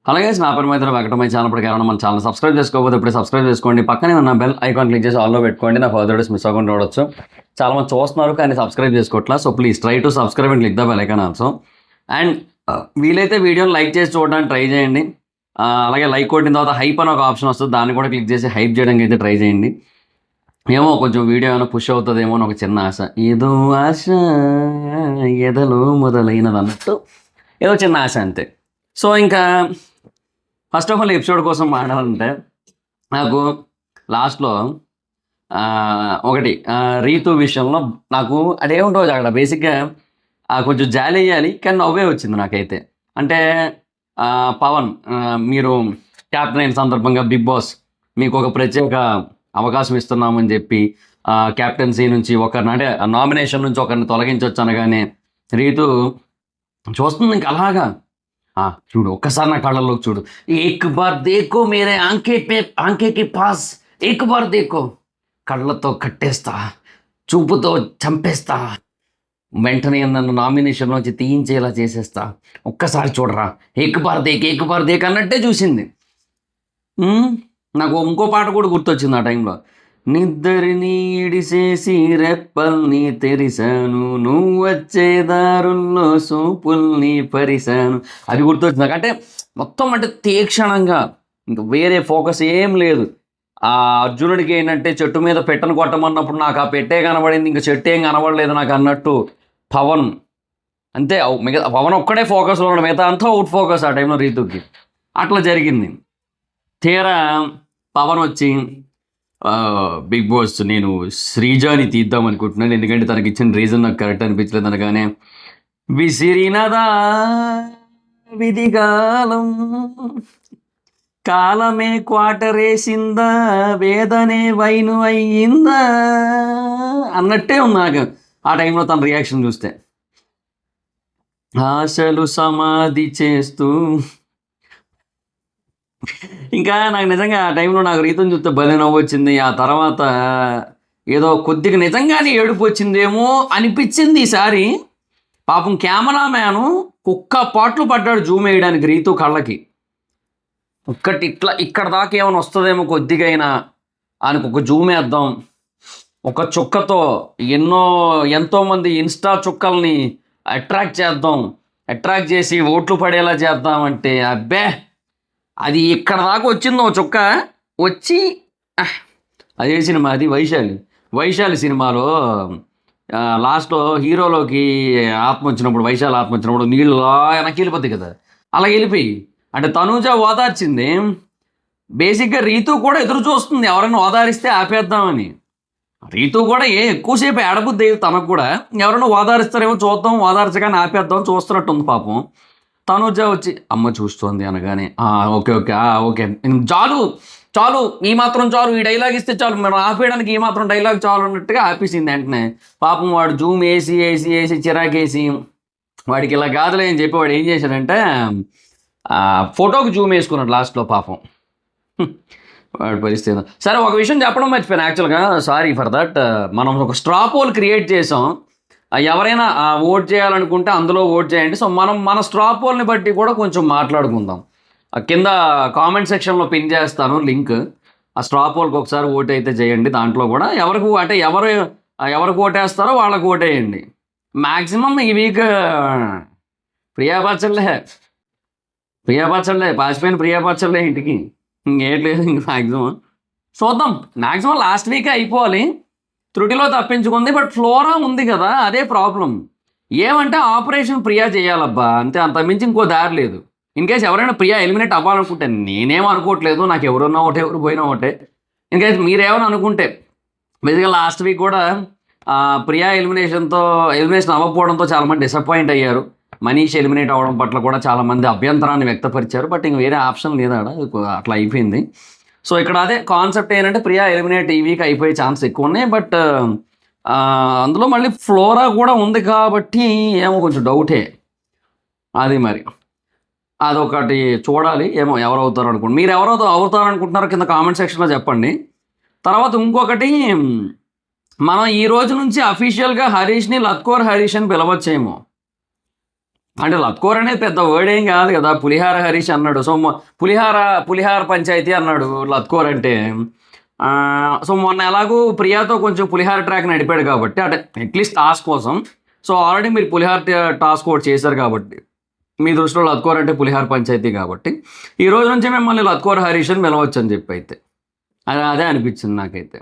అలాగే నా పేరు మైత్రి వెంకటమై ఛానల్ ప్రకారం మన ఛానల్ సబ్స్క్రైబ్ చేసుకోకపోతే ఇప్పుడు సబ్స్క్రైబ్ చేసుకోండి. పక్కనే ఉన్న బెల్ ఐకాన్ క్లిక్ చేసి ఆల్లో పెట్టుకోండి. నా ఫర్దర్ వీడియోస్ మిస్ అవ్వకుండా చూడొచ్చు. చాలా మంది చూస్తున్నారు కానీ సబ్స్క్రైబ్ చేసుకోవట్లా. So please try to subscribe and click the bell icon also. And వీలైతే వీడియోని లైక్ చేసి చూడడానికి ట్రై చేయండి. అలాగే లైక్ కొట్టిన తర్వాత హైప్ అని ఒక ఆప్షన్ వస్తుంది, దాన్ని కూడా క్లిక్ చేసి హైప్ చేయడానికి అయితే ట్రై చేయండి. ఏమో కొంచెం వీడియో ఏమైనా పుష్ అవుతుందేమో అని ఒక చిన్న ఆశ, ఏదో ఆశ ఎదలో మొదలైనది అన్నట్టు ఏదో చిన్న ఆశ అంతే. సో ఇంకా ఫస్ట్ ఆఫ్ ఆల్ ఎపిసోడ్ కోసం మాట్లాడాలంటే నాకు లాస్ట్లో ఒకటి రీతు విషయంలో నాకు అదేముంటో అక్కడ బేసిక్గా కొంచెం జాలి వేయాలి కానీ నవ్వే వచ్చింది నాకైతే. అంటే పవన్ మీరు క్యాప్టెన్ అయిన సందర్భంగా బిగ్ బాస్ మీకు ఒక ప్రత్యేక అవకాశం ఇస్తున్నామని చెప్పి క్యాప్టెన్సీ నుంచి ఒకరిని అంటే నామినేషన్ నుంచి ఒకరిని తొలగించవచ్చు అనగానే రీతు చూస్తుంది ఇంక అలాగా. చూడు ఒక్కసారి నా కళ్ళల్లోకి చూడు, ఏక్ బార్ దేకో మేరే ఆంకే పాస్ ఏక్ బార్ దేకో, కళ్ళతో కట్టేస్తా, చూపుతో చంపేస్తా, వెంటనే నన్ను నామినేషన్ నుంచి తీయించేలా చేసేస్తా, ఒక్కసారి చూడరా, ఏక్ బార్ దేక్ అన్నట్టే చూసింది. నాకు ఇంకో పాట కూడా గుర్తొచ్చింది ఆ టైంలో. నిద్దరిని ఇడిసేసి రెప్పల్ని తెరిశాను, నువ్వు వచ్చే దారుల్లో సూపుల్ని పరిశాను, అది గుర్తొచ్చింది నాకు. అంటే మొత్తం అంటే తీక్షణంగా ఇంకా వేరే ఫోకస్ ఏం లేదు. ఆ అర్జునుడికి ఏంటంటే చెట్టు మీద పెట్టను కొట్టమన్నప్పుడు నాకు ఆ పెట్టే కనబడింది, ఇంకా చెట్టు ఏం కనబడలేదు నాకు అన్నట్టు పవన్ అంతే. మిగతా పవన్ ఒక్కడే ఫోకస్లో ఉన్నాడు, మిగతా అంతా అవుట్ ఫోకస్ ఆ టైంలో రీతుకి. అట్లా జరిగింది. తీరా పవన్ వచ్చి బిగ్ బాస్ నేను శ్రీజాని తీద్దాం అనుకుంటున్నాను, ఎందుకంటే తనకి ఇచ్చిన రీజన్ నాకు కరెక్ట్ అనిపించలేదు అనగానే, విసిరినదా విధిగాలం, కాలమే క్వాటరేసిందా, వేదనే వైను అయ్యిందా అన్నట్టే ఉంది నాకు ఆ టైంలో తన రియాక్షన్ చూస్తే. ఆశలు సమాధి చేస్తూ ఇంకా నాకు నిజంగా ఆ టైంలో నాకు రీతుని చూస్తే భలే నవ్వు వచ్చింది. ఆ తర్వాత ఏదో కొద్దిగా నిజంగానే ఏడుపు వచ్చిందేమో అనిపించింది ఈసారి. పాపం కెమెరామ్యాను కుక్క పాట్లు పడ్డాడు జూమ్ వేయడానికి రీతు కళ్ళకి. ఒక్కటి ఇట్లా ఇక్కడ దాకా ఏమైనా వస్తుందేమో కొద్దిగైనా ఆయనకు ఒక జూమ్ వేద్దాం, ఒక చుక్కతో ఎంతోమంది ఇన్స్టా చుక్కల్ని అట్రాక్ట్ చేసి ఓట్లు పడేలా చేద్దామంటే అబ్బే అది ఇక్కడ దాకా వచ్చిందో చుక్క వచ్చి. అదే సినిమా, అది వైశాలి సినిమాలో లాస్ట్లో హీరోలోకి ఆత్మ వచ్చినప్పుడు, వైశాలి ఆత్మ వచ్చినప్పుడు నీళ్ళు వెనక్కి వెళ్ళిపోతాయి కదా, అలా వెళ్ళిపోయి అంటే తనూజ ఓదార్చింది. బేసిక్గా రీతు కూడా ఎదురు చూస్తుంది ఎవరైనా ఓదారిస్తే ఆపేద్దామని. రీతు కూడా ఎక్కువసేపు ఏడబుద్ది తనకు కూడా, ఎవరైనా ఓదారిస్తారేమో చూద్దాం, ఓదార్చగానే ఆపేద్దాం చూస్తున్నట్టు ఉంది పాపం. తనుజ వచ్చి అమ్మ చూస్తోంది అనగానే ఓకే చాలు ఈ మాత్రం చాలు, ఈ డైలాగ్ ఇస్తే చాలు, మనం ఆపేయడానికి ఈ మాత్రం డైలాగ్ చాలు అన్నట్టుగా ఆపేసింది వెంటనే. పాపం వాడు జూమ్ వేసి చిరాకేసి వాడికి ఇలా కాదులే అని చెప్పి వాడు ఏం చేశాడంటే ఫోటోకి జూమ్ వేసుకున్నాడు లాస్ట్లో పాపం. వాడి పరిస్థితి. సరే ఒక విషయం చెప్పడం మర్చిపోయాను యాక్చువల్గా, సారీ ఫర్ దట్. మనం ఒక స్ట్రా పోల్ క్రియేట్ చేసాం, ఎవరైనా ఓట్ చేయాలనుకుంటే అందులో ఓట్ చేయండి. సో మన స్ట్రా పోల్ని బట్టి కూడా కొంచెం మాట్లాడుకుందాం. కింద కామెంట్ సెక్షన్లో పిన్ చేస్తాను లింక్. ఆ స్ట్రా పోల్కి ఒకసారి ఓట్ అయితే చేయండి. దాంట్లో కూడా ఎవరికి ఓటేస్తారో వాళ్ళకి ఓటేయండి. మ్యాక్సిమం ఈ వీక్ ప్రియాపరచలే పాసిపోయిన ప్రియాపరచలే ఇంటికి, ఇంకేట్లేదు ఇంక మ్యాక్సిమం చూద్దాం. మ్యాక్సిమం లాస్ట్ వీకే అయిపోవాలి, త్రుటిలో తప్పించుకుంది. బట్ ఫ్లోరా ఉంది కదా, అదే ప్రాబ్లం. ఏమంటే ఆపరేషన్ ప్రియా చేయాలబ్బా అంతే, అంతకుమించి ఇంకో దారి లేదు. ఇన్ కేస్ ఎవరైనా ప్రియా ఎలిమినేట్ అవ్వాలనుకుంటే, నేనేం అనుకోవట్లేదు, నాకు ఎవరున్నా ఒకటే ఎవరు పోయినా ఒకటే. ఇన్ కేస్ మీరేమని అనుకుంటే, బేసిక్గా లాస్ట్ వీక్ కూడా ప్రియా ఎలిమినేషన్ అవ్వకపోవడంతో చాలామంది డిసప్పాయింట్ అయ్యారు. మనీష్ ఎలిమినేట్ అవ్వడం పట్ల కూడా చాలామంది అభ్యంతరాన్ని వ్యక్తపరిచారు. బట్ ఇంక వేరే ఆప్షన్ లేదా, అట్లా అయిపోయింది. సో ఇక్కడ అదే కాన్సెప్ట్ ఏంటంటే ప్రియా ఎలిమినేట్ ఈ వీక్ అయిపోయే ఛాన్స్ ఎక్కువ ఉన్నాయి. బట్ అందులో మళ్ళీ ఫ్లోరా కూడా ఉంది కాబట్టి ఏమో కొంచెం డౌటే అది. మరి అదొకటి చూడాలి, ఏమో ఎవరు అవుతారు అనుకోండి. మీరు ఎవరు అవుతారనుకుంటున్నారో కింద కామెంట్ సెక్షన్లో చెప్పండి. తర్వాత ఇంకొకటి, మనం ఈ రోజు నుంచి అఫీషియల్గా హరీష్ని లత్కోర్ హరీష్ అని పిలవచ్చేమో. అంటే లత్కోర్ అనేది పెద్ద వర్డ్ ఏం కాదు కదా, పులిహార హరీష్ అన్నాడు. సో పులిహార పులిహార పంచాయతీ అన్నాడు లత్కోర్ అంటే. సో మొన్న ఎలాగూ ప్రియాతో కొంచెం పులిహార ట్రాక్ నడిపాడు కాబట్టి, అంటే అట్లీస్ట్ టాస్క్ కోసం. సో ఆల్రెడీ మీరు పులిహార టాస్క్ ఒకటి చేశారు కాబట్టి మీ దృష్టిలో లత్కోర్ అంటే పులిహార పంచాయతీ కాబట్టి ఈ రోజు నుంచి మిమ్మల్ని లత్కోర్ హరీష్ అని పిలవచ్చు అని చెప్పి అయితే అదే అనిపించింది నాకైతే.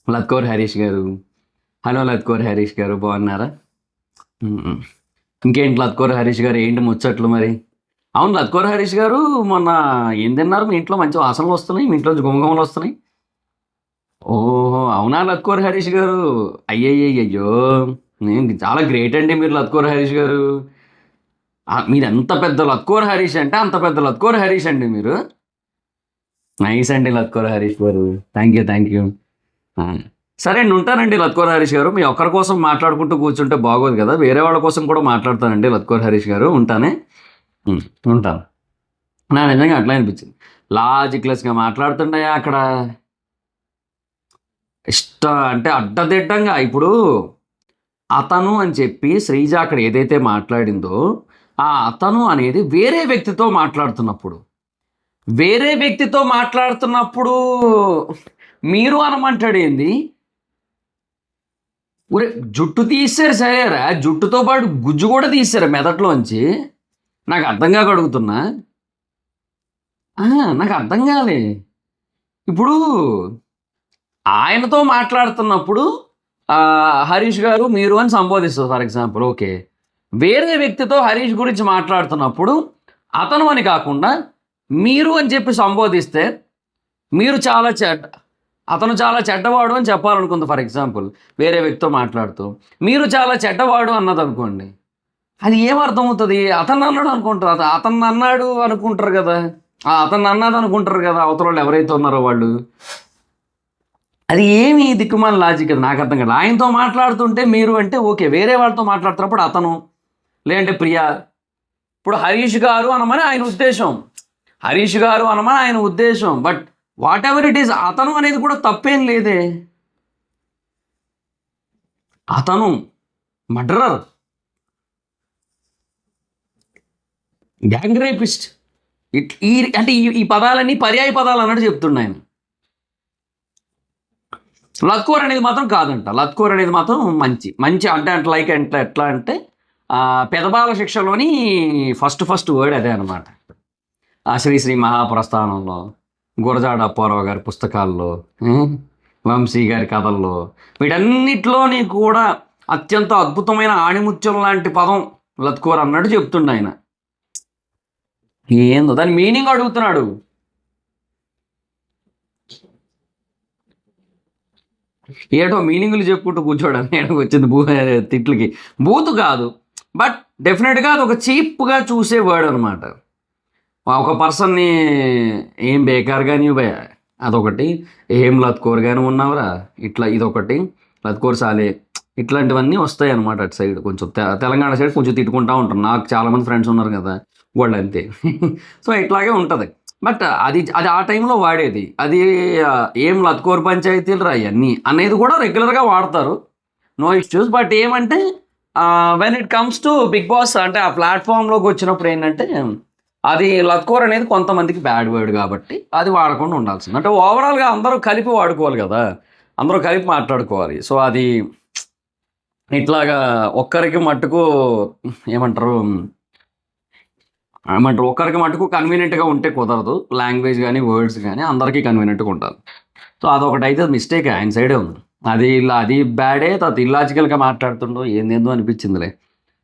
లత్కోర్ హరీష్ గారు, హలో లత్కోర్ హరీష్ గారు, బాగున్నారా? ఇంకేంటి లత్కోర్ హరీష్ గారు, ఏంటి ముచ్చట్లు మరి? అవును లత్కోర్ హరీష్ గారు, మొన్న ఏం తిన్నారు? మీ ఇంట్లో మంచి వాసనలు వస్తున్నాయి, మీ ఇంట్లో గుమగుమలు వస్తున్నాయి. ఓహో అవునా లత్కోర్ హరీష్ గారు, అయ్యయ్యయ్యో నేను చాలా గ్రేట్ అండి మీరు లత్కోర్ హరీష్ గారు. మీరు ఎంత పెద్ద లత్కోర్ హరీష్ అంటే అంత పెద్ద లత్కోర్ హరీష్ అండి మీరు. నైస్ అండి లత్కోర్ హరీష్ గారు, థ్యాంక్ యూ. సరే అండి, ఉంటానండి లత్కోర్ హరీష్ గారు. మీ ఒక్కరి కోసం మాట్లాడుకుంటూ కూర్చుంటే బాగోదు కదా, వేరే వాళ్ళ కోసం కూడా మాట్లాడతానండి లత్కోర్ హరీష్ గారు. ఉంటాను. నా నిజంగా అట్లా అనిపించింది, లాజిక్లెస్గా మాట్లాడుతుండే అక్కడ అంటే అడ్డదిడ్డంగా. ఇప్పుడు అతను అని చెప్పి శ్రీజ అక్కడ ఏదైతే మాట్లాడిందో ఆ అతను అనేది వేరే వ్యక్తితో మాట్లాడుతున్నప్పుడు మీరు అనమంటాడు ఏంది? ఒరే జుట్టు తీసారు సరేరా, జుట్టుతో పాటు గుజ్జు కూడా తీసారు మెదట్లోంచి. నాకు అర్థం కాక అడుగుతున్నా, నాకు అర్థం కాలే. ఇప్పుడు ఆయనతో మాట్లాడుతున్నప్పుడు హరీష్ గారు మీరు అని సంబోధిస్తారు ఫర్ ఎగ్జాంపుల్, ఓకే. వేరే వ్యక్తితో హరీష్ గురించి మాట్లాడుతున్నప్పుడు అతను అని కాకుండా మీరు అని చెప్పి సంబోధిస్తే అతను చాలా చెడ్డవాడు అని చెప్పాలనుకుంది ఫర్ ఎగ్జాంపుల్. వేరే వ్యక్తితో మాట్లాడుతూ మీరు చాలా చెడ్డవాడు అన్నది అనుకోండి, అది ఏమర్థమవుతుంది? అతను అన్నాడు అనుకుంటారు, అతను అన్నాడు అనుకుంటారు కదా, అతను అన్నది అనుకుంటారు కదా అవతల వాళ్ళు ఎవరైతే ఉన్నారో వాళ్ళు. అది ఏమి దిక్కుమాల లాజిక్ అది, నాకు అర్థం కాదు. ఆయనతో మాట్లాడుతుంటే మీరు అంటే ఓకే, వేరే వాళ్ళతో మాట్లాడుతున్నప్పుడు అతను లేదంటే ప్రియా. ఇప్పుడు హరీష్ గారు అనమని ఆయన ఉద్దేశం, but what ever it is, అతను అనేది కూడా తప్పేం లేదే. అతను మర్డరర్, గ్యాంగ్ రేపిస్ట్, అంటే ఈ పదాలన్నీ పర్యాయ పదాలు అన్నట్టు చెప్తున్నాయన. లత్కోర్ అనేది మాత్రం కాదంట. లత్కోర్ అనేది మాత్రం మంచి అంటే లైక్ అంటే ఎట్లా అంటే పెదబాల శిక్షలోని ఫస్ట్ వర్డ్ అదే అనమాట. శ్రీ మహాప్రస్థానంలో, గురజాడ అప్పారావు గారి పుస్తకాల్లో, వంశీ గారి కథల్లో, వీటన్నిటిలోని కూడా అత్యంత అద్భుతమైన ఆణిముత్యం లాంటి పదం లత్కోర్ అన్నట్టు చెప్తుండ ఆయన. ఏందో దాని మీనింగ్ అడుగుతున్నాడు. ఏటో మీనింగ్లు చెప్పుకుంటూ కూర్చోవడం ఏడో వచ్చింది తిట్లకి. బూతు కాదు, బట్ డెఫినెట్గా అది ఒక చీప్గా చూసే వర్డ్ అనమాట. ఒక పర్సన్ని ఏం బేకార్ కానీ అదొకటి, ఏం లత్కోర్ కానీ ఉన్నావురా ఇట్లా, ఇదొకటి లత్కోర్ సాలే, ఇట్లాంటివన్నీ వస్తాయి అనమాట. అటు సైడ్ కొంచెం తెలంగాణ సైడ్ కొంచెం తిట్టుకుంటూ ఉంటారు. నాకు చాలామంది ఫ్రెండ్స్ ఉన్నారు కదా వాళ్ళు అంతే. సో ఇట్లాగే ఉంటుంది. బట్ అది ఆ టైంలో వాడేది అది ఏం లత్కోర్ పంచాయతీలు రా అవన్నీ అనేది కూడా రెగ్యులర్గా వాడతారు, నో ఇష్యూస్. బట్ ఏమంటే when it comes to Bigg Boss అంటే ఆ ప్లాట్ఫామ్లోకి వచ్చినప్పుడు ఏంటంటే అది లత్కోర్ అనేది కొంతమందికి బ్యాడ్ వర్డ్ కాబట్టి అది వాడకుండా ఉండాల్సింది. అంటే ఓవరాల్గా అందరూ కలిపి వాడుకోవాలి కదా, అందరూ కలిపి మాట్లాడుకోవాలి. సో అది ఇట్లాగా ఒక్కరికి మట్టుకు ఏమంటారు ఒక్కరికి మటుకు కన్వీనియంట్గా ఉంటే కుదరదు. లాంగ్వేజ్ కానీ వర్డ్స్ కానీ అందరికీ కన్వీనియంట్గా ఉండాలి. సో అదొకటి అయితే మిస్టేక్ ఆయన సైడే ఉంది. అది బ్యాడే. తర్వాత ఇల్లాజికల్గా మాట్లాడుతుండో ఏందేందో అనిపించిందిలే.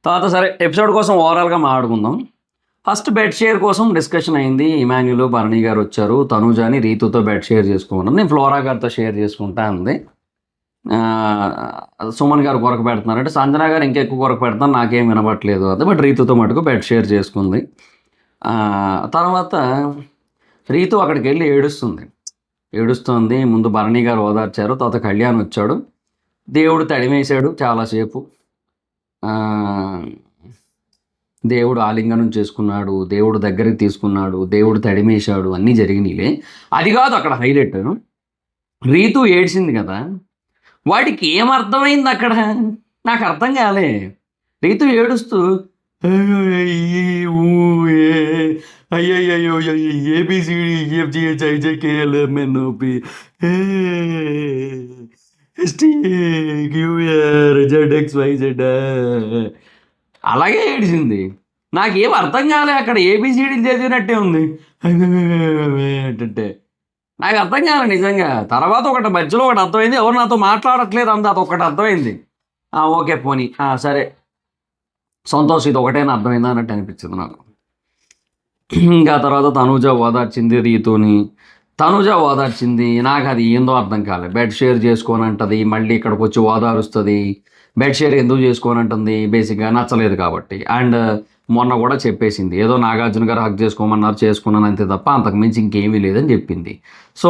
తర్వాత సరే ఎపిసోడ్ కోసం ఓవరాల్గా మాట్లాడుకుందాం. ఫస్ట్ బెడ్ షేర్ కోసం డిస్కషన్ అయింది. ఇమాన్యుల్, భరణి గారు వచ్చారు. తనుజాని రీతుతో బెడ్ షేర్ చేసుకున్నాను, నేను ఫ్లోరా గారితో షేర్ చేసుకుంటా ఉంది. సుమన్ గారు కొరకు పెడుతున్నారు అంటే సంజన గారు ఇంకెక్కువ కొరకు పెడతాను, నాకేం వినపట్లేదు అది. బట్ రీతుతో మటుకు బెడ్ షేర్ చేసుకుంది. తర్వాత రీతు అక్కడికి వెళ్ళి ఏడుస్తుంది. ముందు భరణి గారు ఓదార్చారు, తర్వాత కళ్యాణ్ వచ్చాడు. దేవుడు తడిమేశాడు చాలాసేపు. దేవుడు ఆలింగనం చేసుకున్నాడు, దేవుడు దగ్గరికి తీసుకున్నాడు, దేవుడు తడిమేశాడు, అన్నీ జరిగినాయిలే. అది కాదు అక్కడ హైలైట్. రీతు ఏడ్చింది కదా, వాడికి ఏమర్థమైంది అక్కడ నాకు అర్థం కాలే. రీతు ఏడుస్తూ అయ్యయ్యో A B C D EFGH ఐజేకేఎల్ఎంఎన్ఓపి ST QR Z X why Z అలాగే ఏడిచింది. నాకేం అర్థం కాలే, అక్కడ ఏబిసిడీలు చదివినట్టే ఉంది అంటే. నాకు అర్థం కాలే నిజంగా. తర్వాత ఒకటి మధ్యలో ఒకటి అర్థమైంది, ఎవరు నాతో మాట్లాడట్లేదు అంది, అదొకటి అర్థమైంది. ఓకే పోనీ సరే సంతోష్, ఇది ఒకటేనా అర్థమైందా అన్నట్టు అనిపించింది నాకు. ఇంకా తర్వాత తనూజ ఓదార్చింది రీతుని. తనూజ ఓదార్చింది, నాకు అది ఏందో అర్థం కాలేదు. బెడ్ షేర్ చేసుకోనంటది, మళ్ళీ ఇక్కడికి వచ్చి ఓదారుస్తుంది. బెడ్ షేర్ ఎందుకు చేసుకోనంటుంది, బేసిక్గా నచ్చలేదు కాబట్టి. అండ్ మొన్న కూడా చెప్పేసింది, ఏదో నాగార్జున గారు హక్ చేసుకోమన్నారు, చేసుకున్నాను అంతే తప్ప అంతకుమించి ఇంకేమీ లేదని చెప్పింది. సో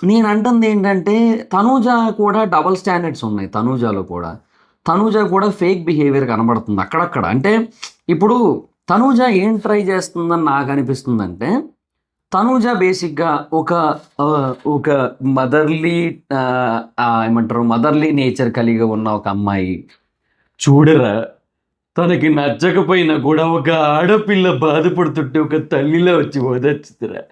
నేను అంటుంది ఏంటంటే, తనూజ కూడా డబల్ స్టాండర్డ్స్ ఉన్నాయి. తనూజ కూడా ఫేక్ బిహేవియర్ కనబడుతుంది అక్కడక్కడ. అంటే ఇప్పుడు తనూజ ఏం ట్రై చేస్తుందని నాకు అనిపిస్తుందంటే, తనూజ బేసిక్గా ఒక మదర్లీ ఏమంటారు, మదర్లీ నేచర్ కలిగి ఉన్న ఒక అమ్మాయి. చూడరా, తనకి నచ్చకపోయినా కూడా ఒక ఆడపిల్ల బాధపడుతుంటే ఒక తల్లిలో వచ్చి ఓదార్చుతురా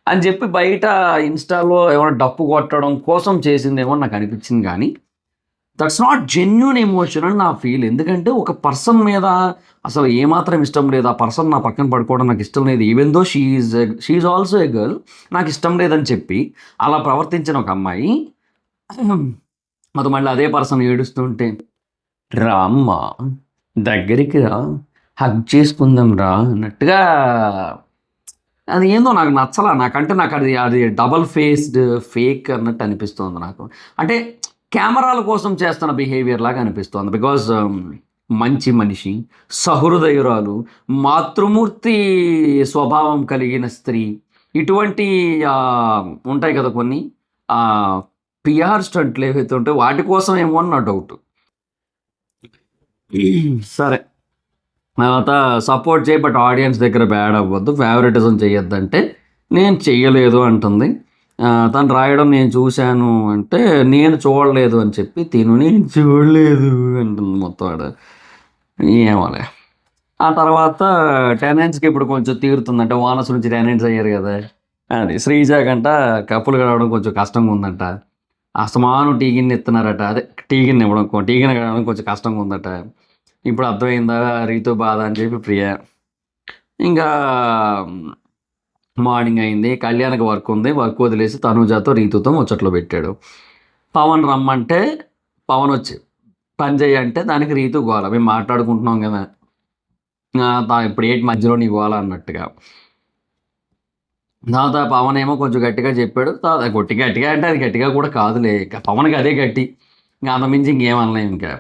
అని చెప్పి బయట ఇన్స్టాలో ఏమైనా డప్పు కొట్టడం కోసం చేసిందేమో నాకు అనిపించింది. కానీ దట్స్ నాట్ జెన్యున్ ఎమోషన్ అని నా ఫీల్. ఎందుకంటే ఒక పర్సన్ మీద అసలు ఏమాత్రం ఇష్టం లేదు, ఆ పర్సన్ నా పక్కన పడుకోవడం నాకు ఇష్టం లేదు, even though she also a girl, నాకు ఇష్టం లేదని చెప్పి అలా ప్రవర్తించిన ఒక అమ్మాయి అది మళ్ళీ అదే పర్సన్ ఏడుస్తుంటే, రా అమ్మ దగ్గరికి రా, హగ్ చేసుకుందాం రా అన్నట్టుగా, అది ఏందో నాకు నచ్చలా. నాకంటే నాకు అది డబల్ ఫేస్డ్ ఫేక్ అన్నట్టు అనిపిస్తుంది నాకు. అంటే కెమెరాల కోసం చేస్తున్న బిహేవియర్ లాగా అనిపిస్తుంది. బికాజ్ మంచి మనిషి, సహృదయురాలు, మాతృమూర్తి స్వభావం కలిగిన స్త్రీ, ఇటువంటి ఉంటాయి కదా కొన్ని పిఆర్ స్టంట్లు ఏవైతే ఉంటాయో వాటి కోసం ఏమో అని నా డౌట్. సరే తర్వాత సపోర్ట్ చేయి, బట్ ఆడియన్స్ దగ్గర బ్యాడ్ అవ్వద్దు, ఫేవరెటిజం చేయొద్దంటే నేను చెయ్యలేదు అంటుంది. తను రాయడం నేను చూశాను అంటే నేను చూడలేదు అని చెప్పి నేను చూడలేదు అంటుంది మొత్తం ఆడ. ఏమోలే. ఆ తర్వాత టెనెంట్స్కి ఇప్పుడు కొంచెం తీరుతుందంట, ఓనర్స్ నుంచి టెనెంట్స్ అయ్యారు కదా. అది శ్రీజాకంట కప్పులు కడవడం కొంచెం కష్టంగా ఉందంట. అస్తమానం టీ గిన్నె ఎత్తున్నారట, అదే టీ గిన్నె ఇవ్వడం, టీ గిన్నె కడవడం కొంచెం కష్టంగా ఉందట. ఇప్పుడు అర్థమైందా రీతు బాధ అని చెప్పి ప్రియ. ఇంకా మార్నింగ్ అయింది, కళ్యాణ్కి వర్క్ ఉంది, వర్క్ వదిలేసి తనూజాతో రీతుతో ముచ్చట్లో పెట్టాడు. పవన్ రమ్మంటే పవన్ వచ్చి పని చేయంటే దానికి రీతు గోల, మేము మాట్లాడుకుంటున్నాం కదా ఇప్పుడు ఏంటి మధ్యలో నీ గోల అన్నట్టుగా. తర్వాత పవన్ ఏమో కొంచెం గట్టిగా చెప్పాడు. గట్టిగా అంటే అది గట్టిగా కూడా కాదులే, ఇంకా పవన్కి అదే గట్టి, ఇంకా అంతమించి ఇంకేమనలేం. ఇంకా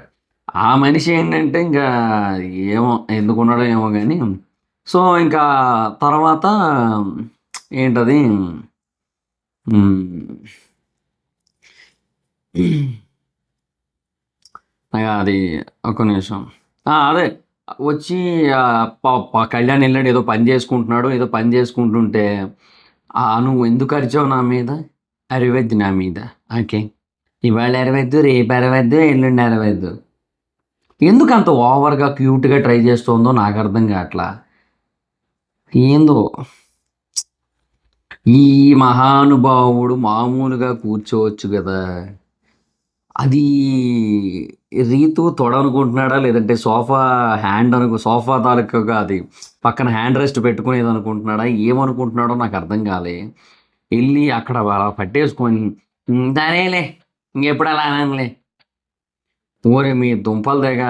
ఆ మనిషి ఏంటంటే ఇంకా ఏమో ఎందుకున్నాడో ఏమో కానీ. సో ఇంకా తర్వాత ఏంటది అది ఒక నిమిషం. అదే వచ్చి కళ్యాణ్ వెళ్ళాడు, ఏదో పని చేసుకుంటున్నాడు, ఏదో పని చేసుకుంటుంటే నువ్వు ఎందుకు అరిచావు నా మీద, అరవద్దు నా మీద, ఓకే ఇవాళ అరవద్దు, రేపు అరవద్దు, ఎల్లుండి అరవద్దు. ఎందుకు అంత ఓవర్గా క్యూట్గా ట్రై చేస్తుందో నాకు అర్థం కావట్లా. ఏందో ఈ మహానుభావుడు మామూలుగా కూర్చోవచ్చు కదా, అది రీతు తొడ అనుకుంటున్నాడా లేదంటే సోఫా సోఫా తాలూకుగా అది పక్కన హ్యాండ్ రెస్ట్ పెట్టుకునేది అనుకుంటున్నాడా, ఏమనుకుంటున్నాడో నాకు అర్థం కాలే. వెళ్ళి అక్కడ అలా పట్టేసుకొని దానేలే ఇంకెప్పుడు అలా అనలే, ఓరే మీ దుంపలు దగ్గ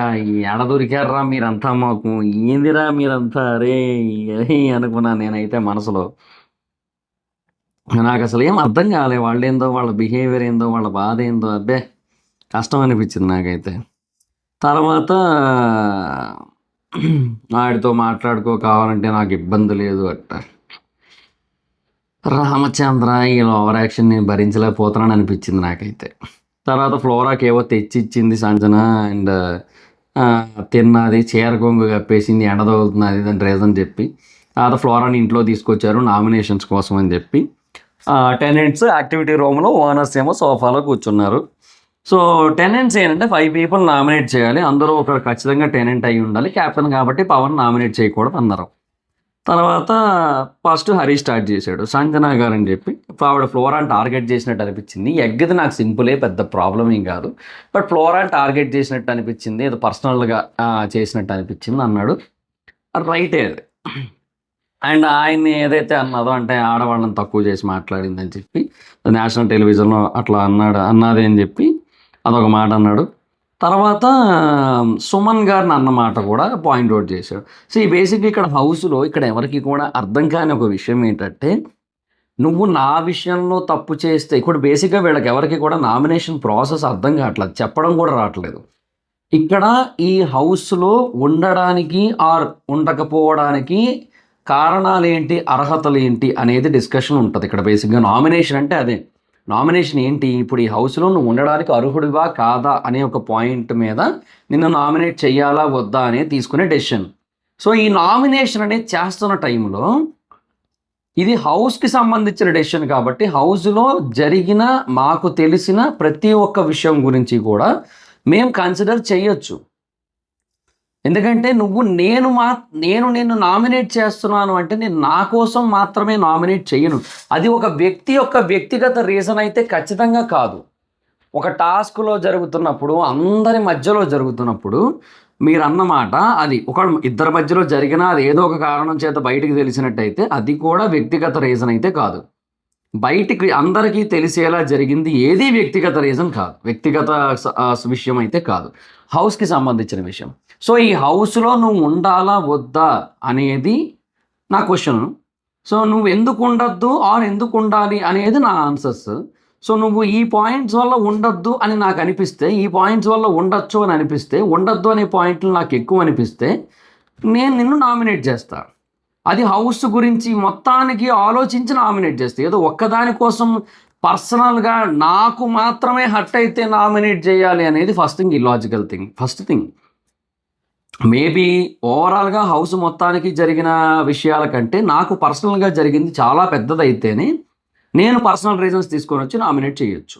ఎడ దొరికారా మీరంతా, మాకు ఏందిరా మీరంతా, అరే అనుకున్నా నేనైతే మనసులో. నాకు అసలు ఏం అర్థం కాలే, వాళ్ళు ఏందో, వాళ్ళ బిహేవియర్ ఏందో, వాళ్ళ బాధ ఏందో, అబ్బే కష్టం అనిపించింది నాకైతే. తర్వాత వాడితో మాట్లాడుకో కావాలంటే నాకు ఇబ్బంది లేదు అట్ట. రామచంద్ర ఈ ఓవర్ యాక్షన్ నేను భరించలేకపోతున్నాను అనిపించింది నాకైతే. తర్వాత ఫ్లోరాకి ఏవో తెచ్చిచ్చింది సంజన, అండ్ తిన్నది, చీర కొంగు కప్పేసింది, ఎండ తగులుతుంది దాని రీజన్ చెప్పి. తర్వాత ఫ్లోరాని ఇంట్లో తీసుకొచ్చారు నామినేషన్స్ కోసం అని చెప్పి. టెనెంట్స్ యాక్టివిటీ రూమ్లో, ఓనర్స్ ఏమో సోఫాలో కూర్చున్నారు. సో టెనెంట్స్ ఏంటంటే 5 పీపుల్ నామినేట్ చేయాలి, అందరూ ఒకరు ఖచ్చితంగా టెనెంట్ అయి ఉండాలి, క్యాప్టెన్ కాబట్టి పవన్ నామినేట్ చేయకూడదు అన్నారు. తర్వాత ఫస్ట్ హరి స్టార్ట్ చేశాడు, సంజన గారు అని చెప్పి. ఆవిడ ఫ్లోరాని టార్గెట్ చేసినట్టు అనిపించింది. ఎగ్గది నాకు సింపులే, పెద్ద ప్రాబ్లం ఏం కాదు, బట్ ఫ్లోరాని టార్గెట్ చేసినట్టు అనిపించింది, ఏదో పర్సనల్గా చేసినట్టు అనిపించింది అన్నాడు. రైటే అది. అండ్ ఆయన్ని ఏదైతే అన్నదో అంటే ఆడవాళ్ళని తక్కువ చేసి మాట్లాడిందని చెప్పి నేషనల్ టెలివిజన్లో అట్లా అన్నది అని చెప్పి అదొక మాట అన్నాడు. తర్వాత సుమన్ గారిని అన్నమాట కూడా పాయింట్ అవుట్ చేశాడు. సో ఈ బేసిక్గా ఇక్కడ హౌస్లో ఇక్కడ ఎవరికి కూడా అర్థం కాని ఒక విషయం ఏంటంటే, నువ్వు నా విషయంలో తప్పు చేస్తే ఇప్పుడు బేసిక్గా వీళ్ళకి ఎవరికి కూడా నామినేషన్ ప్రాసెస్ అర్థం కావట్లేదు, చెప్పడం కూడా రావట్లేదు. ఇక్కడ ఈ హౌస్లో ఉండడానికి ఆర్ ఉండకపోవడానికి కారణాలు ఏంటి, అర్హతలు ఏంటి అనేది డిస్కషన్ ఉంటుంది ఇక్కడ. బేసిక్గా నామినేషన్ అంటే అదే. నామినేషన్ ఏంటి, ఇప్పుడు ఈ హౌస్లో నువ్వు ఉండడానికి అర్హుడివా కాదా అనే ఒక పాయింట్ మీద నిన్ను నామినేట్ చేయాలా వద్దా అనేది తీసుకునే డెసిషన్. సో ఈ నామినేషన్ అనేది చేస్తున్న టైంలో ఇది హౌస్కి సంబంధించిన డెసిషన్ కాబట్టి హౌస్లో జరిగిన మాకు తెలిసిన ప్రతి ఒక్క విషయం గురించి కూడా మేము కన్సిడర్ చేయొచ్చు. ఎందుకంటే నేను నిన్ను నామినేట్ చేస్తున్నాను అంటే నేను నా కోసం మాత్రమే నామినేట్ చేయను. అది ఒక వ్యక్తి యొక్క వ్యక్తిగత రీజన్ అయితే ఖచ్చితంగా కాదు. ఒక టాస్క్లో జరుగుతున్నప్పుడు, అందరి మధ్యలో జరుగుతున్నప్పుడు మీరు అన్నమాట అది ఒక ఇద్దరి మధ్యలో జరిగినా అది ఏదో ఒక కారణం చేత బయటికి తెలిసినట్టయితే అది కూడా వ్యక్తిగత రీజన్ అయితే కాదు. బయటికి అందరికీ తెలిసేలా జరిగింది ఏది వ్యక్తిగత రీజన్ కాదు, వ్యక్తిగత విషయం అయితే కాదు, హౌస్కి సంబంధించిన విషయం. సో ఈ హౌస్లో నువ్వు ఉండాలా వద్దా అనేది నా క్వశ్చన్. సో నువ్వు ఎందుకు ఉండొద్దు ఆర్ ఎందుకు ఉండాలి అనేది నా ఆన్సర్స్. సో నువ్వు ఈ పాయింట్స్ వల్ల ఉండొద్దు అని నాకు అనిపిస్తే, ఈ పాయింట్స్ వల్ల ఉండొచ్చు అని అనిపిస్తే, ఉండొద్దు అనే పాయింట్లు నాకు ఎక్కువ అనిపిస్తే నేను నిన్ను నామినేట్ చేస్తాను. అది హౌస్ గురించి మొత్తానికి ఆలోచించి నామినేట్ చేస్తే, ఏదో ఒక్కదాని కోసం పర్సనల్గా నాకు మాత్రమే హర్ట్ అయితే నామినేట్ చేయాలి అనేది first thing illogical thing. First thing maybe ఓవరాల్గా హౌస్ మొత్తానికి జరిగిన విషయాల కంటే నాకు పర్సనల్గా జరిగింది చాలా పెద్దదైతేనే నేను పర్సనల్ రీజన్స్ తీసుకొని వచ్చి నామినేట్ చేయొచ్చు.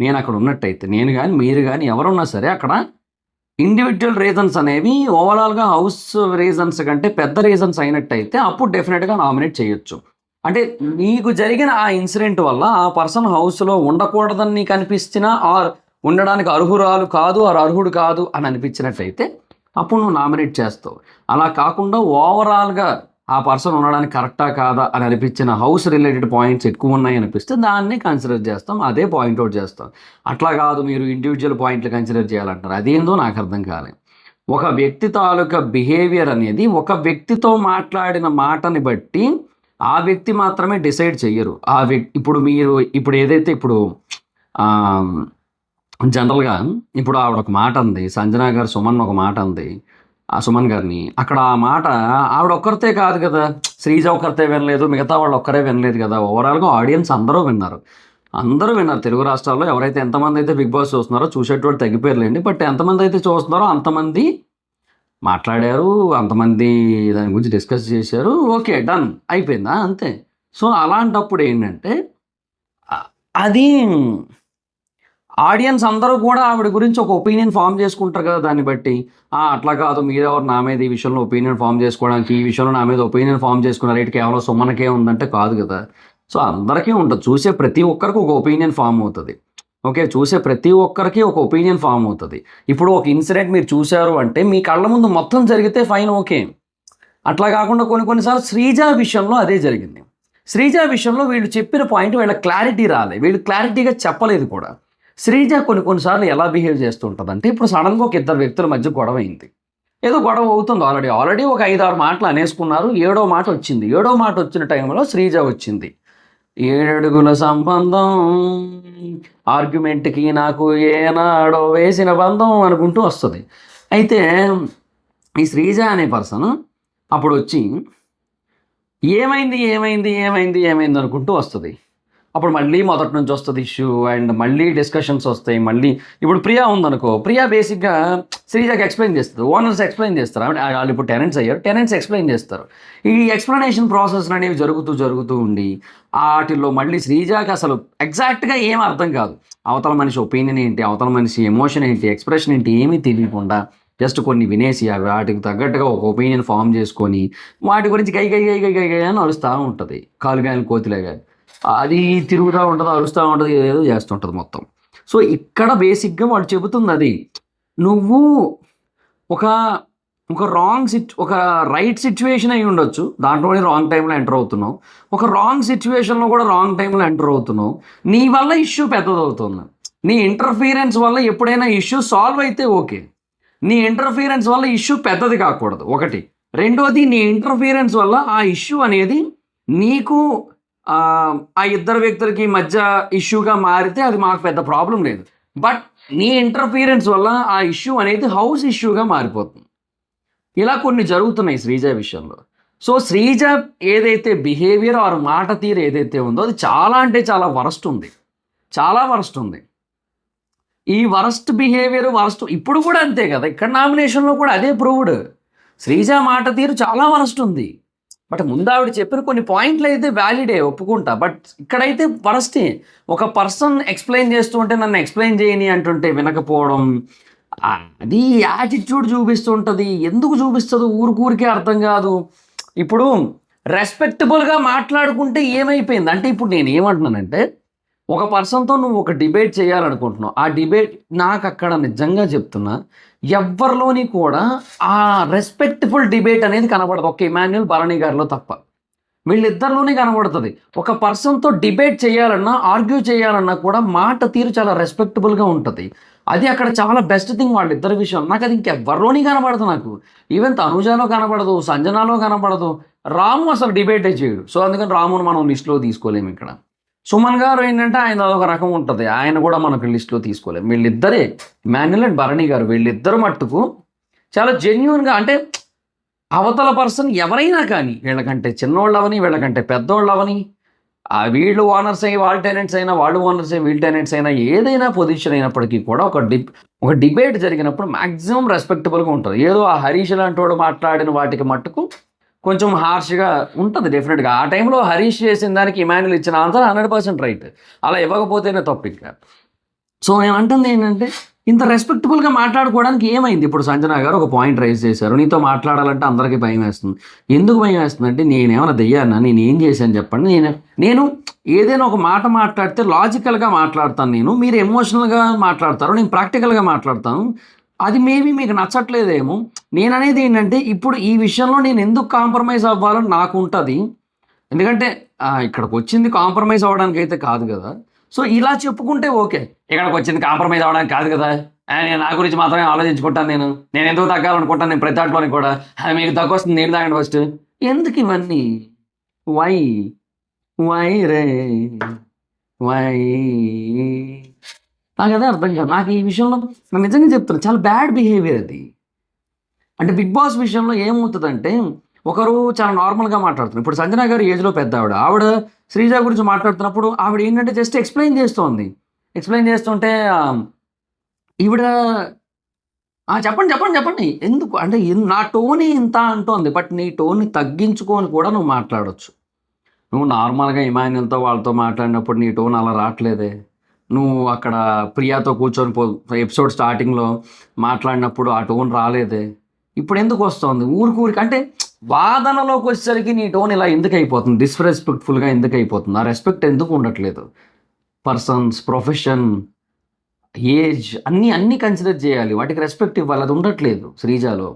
నేను అక్కడ ఉన్నట్టయితే, నేను కానీ మీరు కానీ ఎవరున్నా సరే అక్కడ ఇండివిజువల్ రీజన్స్ అనేవి ఓవరాల్గా హౌస్ రీజన్స్ కంటే పెద్ద రీజన్స్ అయినట్టయితే అప్పుడు డెఫినెట్గా నామినేట్ చేయొచ్చు. అంటే నీకు జరిగిన ఆ ఇన్సిడెంట్ వల్ల ఆ పర్సన్ హౌస్లో ఉండకూడదని నీకు అనిపించినా ఆర్ ఉండడానికి అర్హురాలు కాదు ఆర్ అర్హుడు కాదు అని అనిపించినట్టయితే అప్పుడు నువ్వు నామినేట్ చేస్తావు. అలా కాకుండా ఓవరాల్గా ఆ పర్సన్ ఉండడానికి కరెక్టా కాదా అని అనిపించిన హౌస్ రిలేటెడ్ పాయింట్స్ ఎక్కువ ఉన్నాయి అనిపిస్తే దాన్ని కన్సిడర్ చేస్తాం, అదే పాయింట్అవుట్ చేస్తాం. అట్లా కాదు మీరు ఇండివిజువల్ పాయింట్లు కన్సిడర్ చేయాలంటారు, అదేందో నాకు అర్థం కాలేదు. ఒక వ్యక్తి తాలూకా బిహేవియర్ అనేది ఒక వ్యక్తితో మాట్లాడిన మాటని బట్టి ఆ వ్యక్తి మాత్రమే డిసైడ్ చెయ్యరు. ఆ వ్యక్తి ఇప్పుడు ఏదైతే ఇప్పుడు జనరల్గా ఇప్పుడు ఆవిడ ఒక మాట అంది, సంజన గారు సుమన్ ఒక మాట అంది, ఆ సుమన్ గారిని. అక్కడ ఆ మాట ఆవిడ ఒక్కరితే కాదు కదా, శ్రీజ ఒక్కరితే వినలేదు, మిగతా వాళ్ళు ఒక్కరే వినలేదు కదా, ఓవరాల్గా ఆడియన్స్ అందరూ విన్నారు. తెలుగు రాష్ట్రాల్లో ఎవరైతే ఎంతమంది అయితే బిగ్ బాస్ చూస్తున్నారో, చూసేటోళ్ళు తగ్గిపోయారులేండి, బట్ ఎంతమంది అయితే చూస్తున్నారో అంతమంది మాట్లాడారు, అంతమంది దాని గురించి డిస్కస్ చేశారు. ఓకే, డన్, అయిపోయిందా, అంతే. సో అలాంటప్పుడు ఏంటంటే అది ఆడియన్స్ అందరూ కూడా ఆవిడ గురించి ఒక ఒపీనియన్ ఫామ్ చేసుకుంటారు కదా, దాన్ని బట్టి అట్లా కాదు మీరెవరు నా మీద ఈ విషయంలో ఒపీనియన్ ఫామ్ చేసుకోవడానికి, ఈ విషయంలో నా మీద ఒపీనియన్ ఫామ్ చేసుకున్న రేటు కేవలం సుమనకే ఉందంటే కాదు కదా. సో అందరికీ ఉంటుంది, చూసే ప్రతి ఒక్కరికి ఒక ఒపీనియన్ ఫామ్ అవుతుంది. ఓకే, చూసే ప్రతి ఒక్కరికి ఒక ఒపీనియన్ ఫామ్ అవుతుంది. ఇప్పుడు ఒక ఇన్సిడెంట్ మీరు చూశారు అంటే మీ కళ్ళ ముందు మొత్తం జరిగితే ఫైన్, ఓకే. అట్లా కాకుండా కొన్నిసార్లు శ్రీజ విషయంలో అదే జరిగింది. శ్రీజ విషయంలో వీళ్ళు చెప్పిన పాయింట్ వీళ్ళ క్లారిటీ రాలేదు, వీళ్ళు క్లారిటీగా చెప్పలేదు కూడా. శ్రీజ కొన్నిసార్లు ఎలా బిహేవ్ చేస్తుంటుంది అంటే, ఇప్పుడు సడన్గా ఒక ఇద్దరు వ్యక్తుల మధ్య గొడవ అయింది, ఏదో గొడవ అవుతుంది, ఆల్రెడీ ఒక 5-6 మాటలు అనేసుకున్నారు, 7వ మాట వచ్చింది. 7వ మాట వచ్చిన టైంలో శ్రీజ వచ్చింది, 7 అడుగుల సంబంధం ఆర్గ్యుమెంట్కి నాకు ఏనాడో వేసిన బంధం అనుకుంటూ వస్తుంది. అయితే ఈ శ్రీజ అనే పర్సన్ అప్పుడు వచ్చి ఏమైంది ఏమైంది ఏమైంది ఏమైంది అనుకుంటూ వస్తుంది. అప్పుడు మళ్ళీ మొదటి నుంచి వస్తుంది ఇష్యూ అండ్ మళ్ళీ డిస్కషన్స్ వస్తాయి. మళ్ళీ ఇప్పుడు ప్రియా ఉందనుకో, ప్రియా బేసిక్గా శ్రీజాకి ఎక్స్ప్లెయిన్ చేస్తుంది, ఓనర్స్ ఎక్స్ప్లెయిన్ చేస్తారు, వాళ్ళు ఇప్పుడు టెనెంట్స్ అయ్యారు, టెనెంట్స్ ఎక్స్ప్లెయిన్ చేస్తారు. ఈ ఎక్స్ప్లెనేషన్ ప్రాసెస్ అనేవి జరుగుతూ ఉండి వాటిల్లో మళ్ళీ శ్రీజాకి అసలు ఎగ్జాక్ట్గా ఏం అర్థం కాదు. అవతల మనిషి ఒపీనియన్ ఏంటి, అవతల మనిషి ఎమోషన్ ఏంటి, ఎక్స్ప్రెషన్ ఏంటి ఏమీ తెలియకుండా జస్ట్ కొన్ని వినేసి వాటికి తగ్గట్టుగా ఒక ఒపీనియన్ ఫామ్ చేసుకొని వాటి గురించి గై గై గై గై గై గై అని అరుస్తూ ఉంటుంది, కాలుగాయలు కోతిలేగా. అది తిరుగుతూ ఉంటుంది, అరుస్తూ ఉంటుంది, ఏదో చేస్తుంటుంది మొత్తం. సో ఇక్కడ బేసిక్గా వాళ్ళు చెబుతుంది అది, నువ్వు ఒక ఒక ఒక రైట్ సిచ్యువేషన్ అయి ఉండొచ్చు, దాంట్లోనే రాంగ్ టైంలో ఎంటర్ అవుతున్నావు, ఒక రాంగ్ సిచ్యువేషన్లో కూడా రాంగ్ టైంలో ఎంటర్ అవుతున్నావు, నీ వల్ల ఇష్యూ పెద్దదవుతుంది. నీ ఇంటర్ఫీరెన్స్ వల్ల ఎప్పుడైనా ఇష్యూ సాల్వ్ అయితే ఓకే, నీ ఇంటర్ఫీరెన్స్ వల్ల ఇష్యూ పెద్దది కాకూడదు ఒకటి. రెండోది, నీ ఇంటర్ఫీరెన్స్ వల్ల ఆ ఇష్యూ అనేది నీకు ఆ ఇద్దరు వ్యక్తులకి మధ్య ఇష్యూగా మారితే అది మాకు పెద్ద ప్రాబ్లం లేదు. బట్ నీ ఇంటర్ఫీరెన్స్ వల్ల ఆ ఇష్యూ అనేది హౌస్ ఇష్యూగా మారిపోతుంది. ఇలా కొన్ని జరుగుతున్నాయి శ్రీజ విషయంలో. సో శ్రీజ ఏదైతే బిహేవియర్ ఆర్ మాట తీరు ఏదైతే ఉందో అది చాలా అంటే చాలా వరస్ట్ ఉంది, చాలా వరస్ట్ ఉంది. ఈ వరస్ట్ బిహేవియర్ ఇప్పుడు కూడా అంతే కదా, ఇక్కడ నామినేషన్లో కూడా అదే ప్రూవ్డ్. శ్రీజ మాట తీరు చాలా వరస్ట్ ఉంది. బట్ ముందు ఆవిడ చెప్పిన కొన్ని పాయింట్లు అయితే వ్యాలిడే, ఒప్పుకుంటా. బట్ ఇక్కడైతే వరస్టే. ఒక పర్సన్ ఎక్స్ప్లెయిన్ చేస్తూ ఉంటే నన్ను ఎక్స్ప్లెయిన్ చేయని అంటుంటే వినకపోవడం, అది యాటిట్యూడ్ చూపిస్తుంటుంది. ఎందుకు చూపిస్తుందో ఊరికే అర్థం కాదు. ఇప్పుడు రెస్పెక్టబుల్గా మాట్లాడుకుంటే ఏమైపోయింది అంటే, ఇప్పుడు నేను ఏమంటున్నానంటే, ఒక పర్సన్తో నువ్వు ఒక డిబేట్ చేయాలనుకుంటున్నావు, ఆ డిబేట్ నాకు అక్కడ నిజంగా చెప్తున్నా ఎవ్వరిలోని కూడా ఆ రెస్పెక్ట్ఫుల్ డిబేట్ అనేది కనబడదు. ఒక ఇమాన్యుల్ భరణి గారిలో తప్ప వీళ్ళిద్దరిలోనే కనబడుతుంది. ఒక పర్సన్తో డిబేట్ చేయాలన్నా, ఆర్గ్యూ చేయాలన్నా కూడా మాట తీరు చాలా రెస్పెక్టబుల్గా ఉంటుంది. అది అక్కడ చాలా బెస్ట్ థింగ్ వాళ్ళిద్దరి విషయం. నాకు అది ఇంకెవ్వరిలోని కనబడదు. నాకు ఈవెన్ తనుజాలో కనబడదు, సంజనాలో కనబడదు, రాము అసలు డిబేటే చేయడు. సో అందుకని రామును మనం లిస్టులో తీసుకోలేము. ఇక్కడ సుమన్ గారు ఏంటంటే ఆయన అదొక రకం ఉంటుంది, ఆయన కూడా మనకు లిస్టులో తీసుకోలేము. వీళ్ళిద్దరే, ఇమాన్యుల్ అండ్ భరణి గారు, వీళ్ళిద్దరు మట్టుకు చాలా జెన్యున్గా, అంటే అవతల పర్సన్ ఎవరైనా కానీ, వీళ్ళకంటే చిన్నోళ్ళు అవని, వీళ్ళకంటే పెద్దోళ్ళు అవని, వీళ్ళు ఓనర్స్ అయ్యి వాళ్ళు టెనెంట్స్ అయినా, వాళ్ళు ఓనర్స్ అయ్యి వీళ్ళు టెనెంట్స్ అయినా, ఏదైనా పొజిషన్ అయినప్పటికీ కూడా ఒక డిబేట్ జరిగినప్పుడు మ్యాక్సిమం రెస్పెక్టబుల్గా ఉంటుంది. ఏదో ఆ హరీష్ లాంటి వాడు మాట్లాడిన వాటికి మట్టుకు కొంచెం హార్ష్గా ఉంటుంది డెఫినెట్గా. ఆ టైంలో హరీష్ చేసిన దానికి ఇమాన్యుల్ ఇచ్చిన ఆన్సర్ 100% రైట్, అలా ఇవ్వకపోతేనే తప్పు ఇంకా. సో నేను అంటుంది ఏంటంటే, ఇంత రెస్పెక్టబుల్గా మాట్లాడుకోవడానికి ఏమైంది? ఇప్పుడు సంజన గారు ఒక పాయింట్ రైజ్ చేశారు, నీతో మాట్లాడాలంటే అందరికీ భయం వేస్తుంది. ఎందుకు భయం వేస్తుంది అంటే, నేనేమైనా దెయ్యానా, నేను ఏం చేశాను చెప్పండి? నేను ఏదైనా ఒక మాట మాట్లాడితే లాజికల్గా మాట్లాడతాను, మీరు ఎమోషనల్గా మాట్లాడతారు, నేను ప్రాక్టికల్గా మాట్లాడతాను. అది మేబీ మీకు నచ్చట్లేదేమో. నేను అనేది ఏంటంటే, ఇప్పుడు ఈ విషయంలో నేను ఎందుకు కాంప్రమైజ్ అవ్వాలని నాకు ఉంటుంది. ఎందుకంటే ఇక్కడికి వచ్చింది కాంప్రమైజ్ అవ్వడానికి అయితే కాదు కదా. సో ఇలా చెప్పుకుంటే ఓకే, ఇక్కడికి వచ్చింది కాంప్రమైజ్ అవ్వడానికి కాదు కదా, నేను నా గురించి మాత్రమే ఆలోచించుకుంటాను, నేను ఎందుకు తగ్గాలనుకుంటాను, నేను ప్రతి దాంట్లోని కూడా మీకు తక్కువ వస్తుంది, నేను తాగండి ఫస్ట్. ఎందుకు ఇవన్నీ? వై రే వై? నాకు అదే అర్థం కాదు. నాకు ఈ విషయంలో నేను నిజంగా చెప్తాను, చాలా బ్యాడ్ బిహేవియర్ అది. అంటే బిగ్ బాస్ విషయంలో ఏమవుతుందంటే, ఒకరు చాలా నార్మల్గా మాట్లాడుతున్నారు. ఇప్పుడు సంజన గారు ఏజ్లో పెద్ద ఆవిడ శ్రీజ గురించి మాట్లాడుతున్నప్పుడు ఆవిడ ఏంటంటే జస్ట్ ఎక్స్ప్లెయిన్ చేస్తుంటే ఈవిడ చెప్పండి ఎందుకు అంటే, నా టోన్ ఇంత అంటోంది, బట్ నీ టోన్ని తగ్గించుకొని కూడా నువ్వు మాట్లాడవచ్చు. నువ్వు నార్మల్గా ఇమాన్యుల్తో వాళ్ళతో మాట్లాడినప్పుడు నీ టోన్ అలా రావట్లేదే. నువ్వు అక్కడ ప్రియాతో కూర్చొని ఎపిసోడ్ స్టార్టింగ్లో మాట్లాడినప్పుడు ఆ టోన్ రాలేదే, ఇప్పుడు ఎందుకు వస్తుంది ఊరికి? అంటే వాదనలోకి వచ్చేసరికి నీ టోన్ ఇలా ఎందుకు అయిపోతుంది, డిస్రెస్పెక్ట్ఫుల్గా ఎందుకు అయిపోతుంది? ఆ రెస్పెక్ట్ ఎందుకు ఉండట్లేదు? పర్సన్స్, ప్రొఫెషన్, ఏజ్ అన్నీ కన్సిడర్ చేయాలి, వాటికి రెస్పెక్ట్ ఇవ్వాలి, అది ఉండట్లేదు శ్రీజాలో.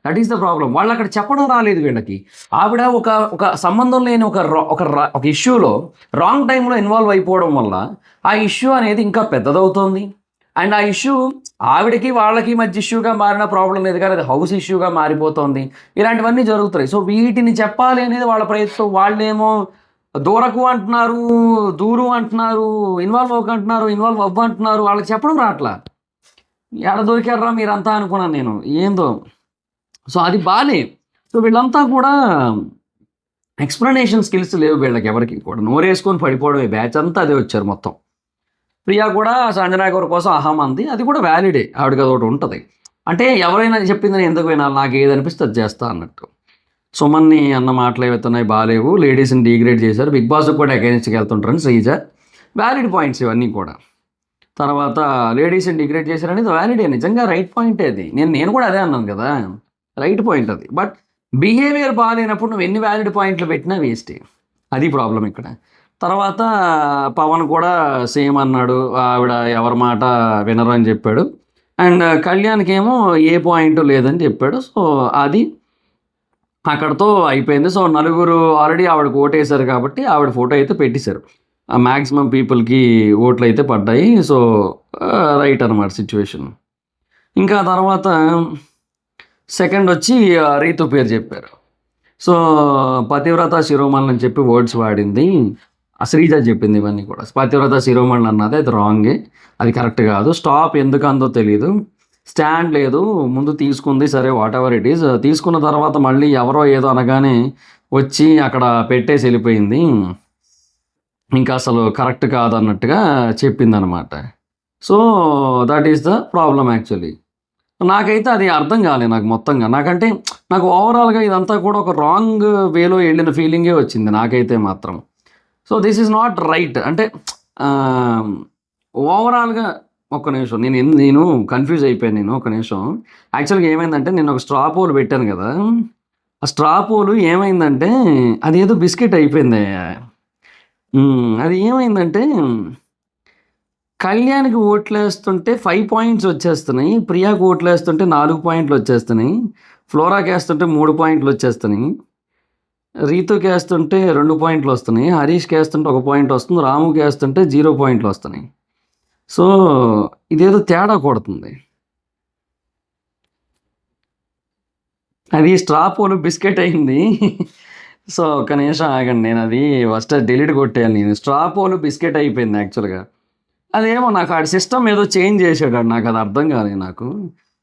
That is the problem. వాళ్ళు అక్కడ చెప్పడం రాలేదు వీళ్ళకి. ఆవిడ ఒక సంబంధం లేని ఒక ఇష్యూలో రాంగ్ టైంలో ఇన్వాల్వ్ అయిపోవడం వల్ల ఆ ఇష్యూ అనేది ఇంకా పెద్దదవుతుంది. అండ్ ఆ ఇష్యూ ఆవిడకి వాళ్ళకి మధ్య ఇష్యూగా మారిన ప్రాబ్లం లేదు, కానీ అది హౌస్ ఇష్యూగా మారిపోతుంది. ఇలాంటివన్నీ జరుగుతాయి. సో వీటిని చెప్పాలి అనేది వాళ్ళ ప్రయత్నం. వాళ్ళేమో దూరకు అంటున్నారు, దూరు అంటున్నారు, ఇన్వాల్వ్ అవ్వ అంటున్నారు. వాళ్ళకి చెప్పడం రాట్లా. ఎక్కడ దొరికారా మీరంతా అనుకున్నాను నేను, ఏందో. సో అది బాలే. సో వీళ్ళంతా కూడా ఎక్స్ప్లెనేషన్ స్కిల్స్ లేవు వీళ్ళకి ఎవరికి కూడా, నోరేసుకొని పడిపోవడమే, బ్యాచ్ అంతా అదే వచ్చారు మొత్తం. ప్రియా కూడా సంజనా గారి కోసం అహం అంది, అది కూడా వ్యాలిడే, ఆవిడకి అదొకటి ఉంటుంది. అంటే ఎవరైనా చెప్పింది నేను ఎందుకు వినాలి, నాకు ఏది అనిపిస్తే అది చేస్తా అన్నట్టు. సుమన్ని అన్న మాటలు ఏవైతున్నాయి బాగాలేవు, లేడీస్ని డీగ్రేడ్ చేశారు, బిగ్ బాస్కి కూడా అగైన్స్ట్కి వెళ్తుంటారని శ్రీజ. వ్యాలిడ్ పాయింట్స్ ఇవన్నీ కూడా. తర్వాత లేడీస్ని డిగ్రేడ్ చేశారనేది వ్యాలిడే, నిజంగా రైట్ పాయింటే అది. నేను కూడా అదే అన్నాను కదా, రైట్ పాయింట్ అది. బట్ బిహేవియర్ బాగాలేనప్పుడు నువ్వు ఎన్ని వ్యాలిడ్ పాయింట్లు పెట్టినా వేస్టే, అది ప్రాబ్లం ఇక్కడ. తర్వాత పవన్ కూడా సేమ్ అన్నాడు, ఆవిడ ఎవరి మాట వినరు అని చెప్పాడు. అండ్ కళ్యాణ్కి ఏమో ఏ పాయింట్ లేదని చెప్పాడు. సో అది అక్కడతో అయిపోయింది. సో నలుగురు ఆల్రెడీ ఆవిడకు ఓటేశారు కాబట్టి ఆవిడ ఫోటో అయితే పెట్టేశారు. మ్యాక్సిమం పీపుల్కి ఓట్లు అయితే పడ్డాయి. సో రైట్ అనమాట సిచ్యువేషన్. ఇంకా తర్వాత సెకండ్ వచ్చి రీతు పేరు చెప్పారు. సో పతివ్రత శిరోమణి అని చెప్పి వర్డ్స్ వాడింది శ్రీజ చెప్పింది. ఇవన్నీ కూడా పతివ్రత శిరోమణి అన్నది అది రాంగే, అది కరెక్ట్ కాదు. స్టాప్ ఎందుకు అందో తెలీదు, స్టాండ్ లేదు, ముందు తీసుకుంది సరే వాట్ ఎవర్ ఇట్ ఈస్, తీసుకున్న తర్వాత మళ్ళీ ఎవరో ఏదో అనగానే వచ్చి అక్కడ పెట్టేసి వెళ్ళిపోయింది, ఇంకా అసలు కరెక్ట్ కాదన్నట్టుగా చెప్పిందనమాట. So that is the problem actually. నాకైతే అది అర్థం కాలేదు నాకు మొత్తంగా. నాకు ఓవరాల్గా ఇదంతా కూడా ఒక రాంగ్ వేలో వెళ్ళిన ఫీలింగే వచ్చింది నాకైతే మాత్రం. So this is not right. అంటే ఓవరాల్గా ఒక్క నిమిషం, నేను కన్ఫ్యూజ్ అయిపోయాను. నేను ఒక నిమిషం, యాక్చువల్గా ఏమైందంటే నేను ఒక స్ట్రా పోల్ పెట్టాను కదా, ఆ స్ట్రా పోలు ఏమైందంటే అది ఏదో బిస్కెట్ అయిపోయింది. అది ఏమైందంటే కళ్యాణ్కి ఓట్లు వేస్తుంటే 5 పాయింట్స్ వచ్చేస్తున్నాయి, ప్రియాకి ఓట్లు వేస్తుంటే 4 పాయింట్లు వచ్చేస్తున్నాయి, ఫ్లోరాకి వేస్తుంటే 3 పాయింట్లు వచ్చేస్తున్నాయి, రీతుకి వేస్తుంటే 2 పాయింట్లు వస్తున్నాయి, హరీష్కి వేస్తుంటే 1 పాయింట్ వస్తుంది, రాముకి వేస్తుంటే 0 పాయింట్లు వస్తున్నాయి. సో ఇదేదో తేడా కొడుతుంది. అది స్ట్రా పోలు బిస్కెట్ అయింది. సో ఒక్క నిమిషం ఆగండి, నేను అది ఫస్ట్ డిలీట్ కొట్టేయాలి. నేను స్ట్రా పోలు బిస్కెట్ అయిపోయింది యాక్చువల్గా. అదేమో నాకు ఆడి సిస్టమ్ ఏదో చేంజ్ చేసాడు, నాకు అది అర్థం కాలేదు. నాకు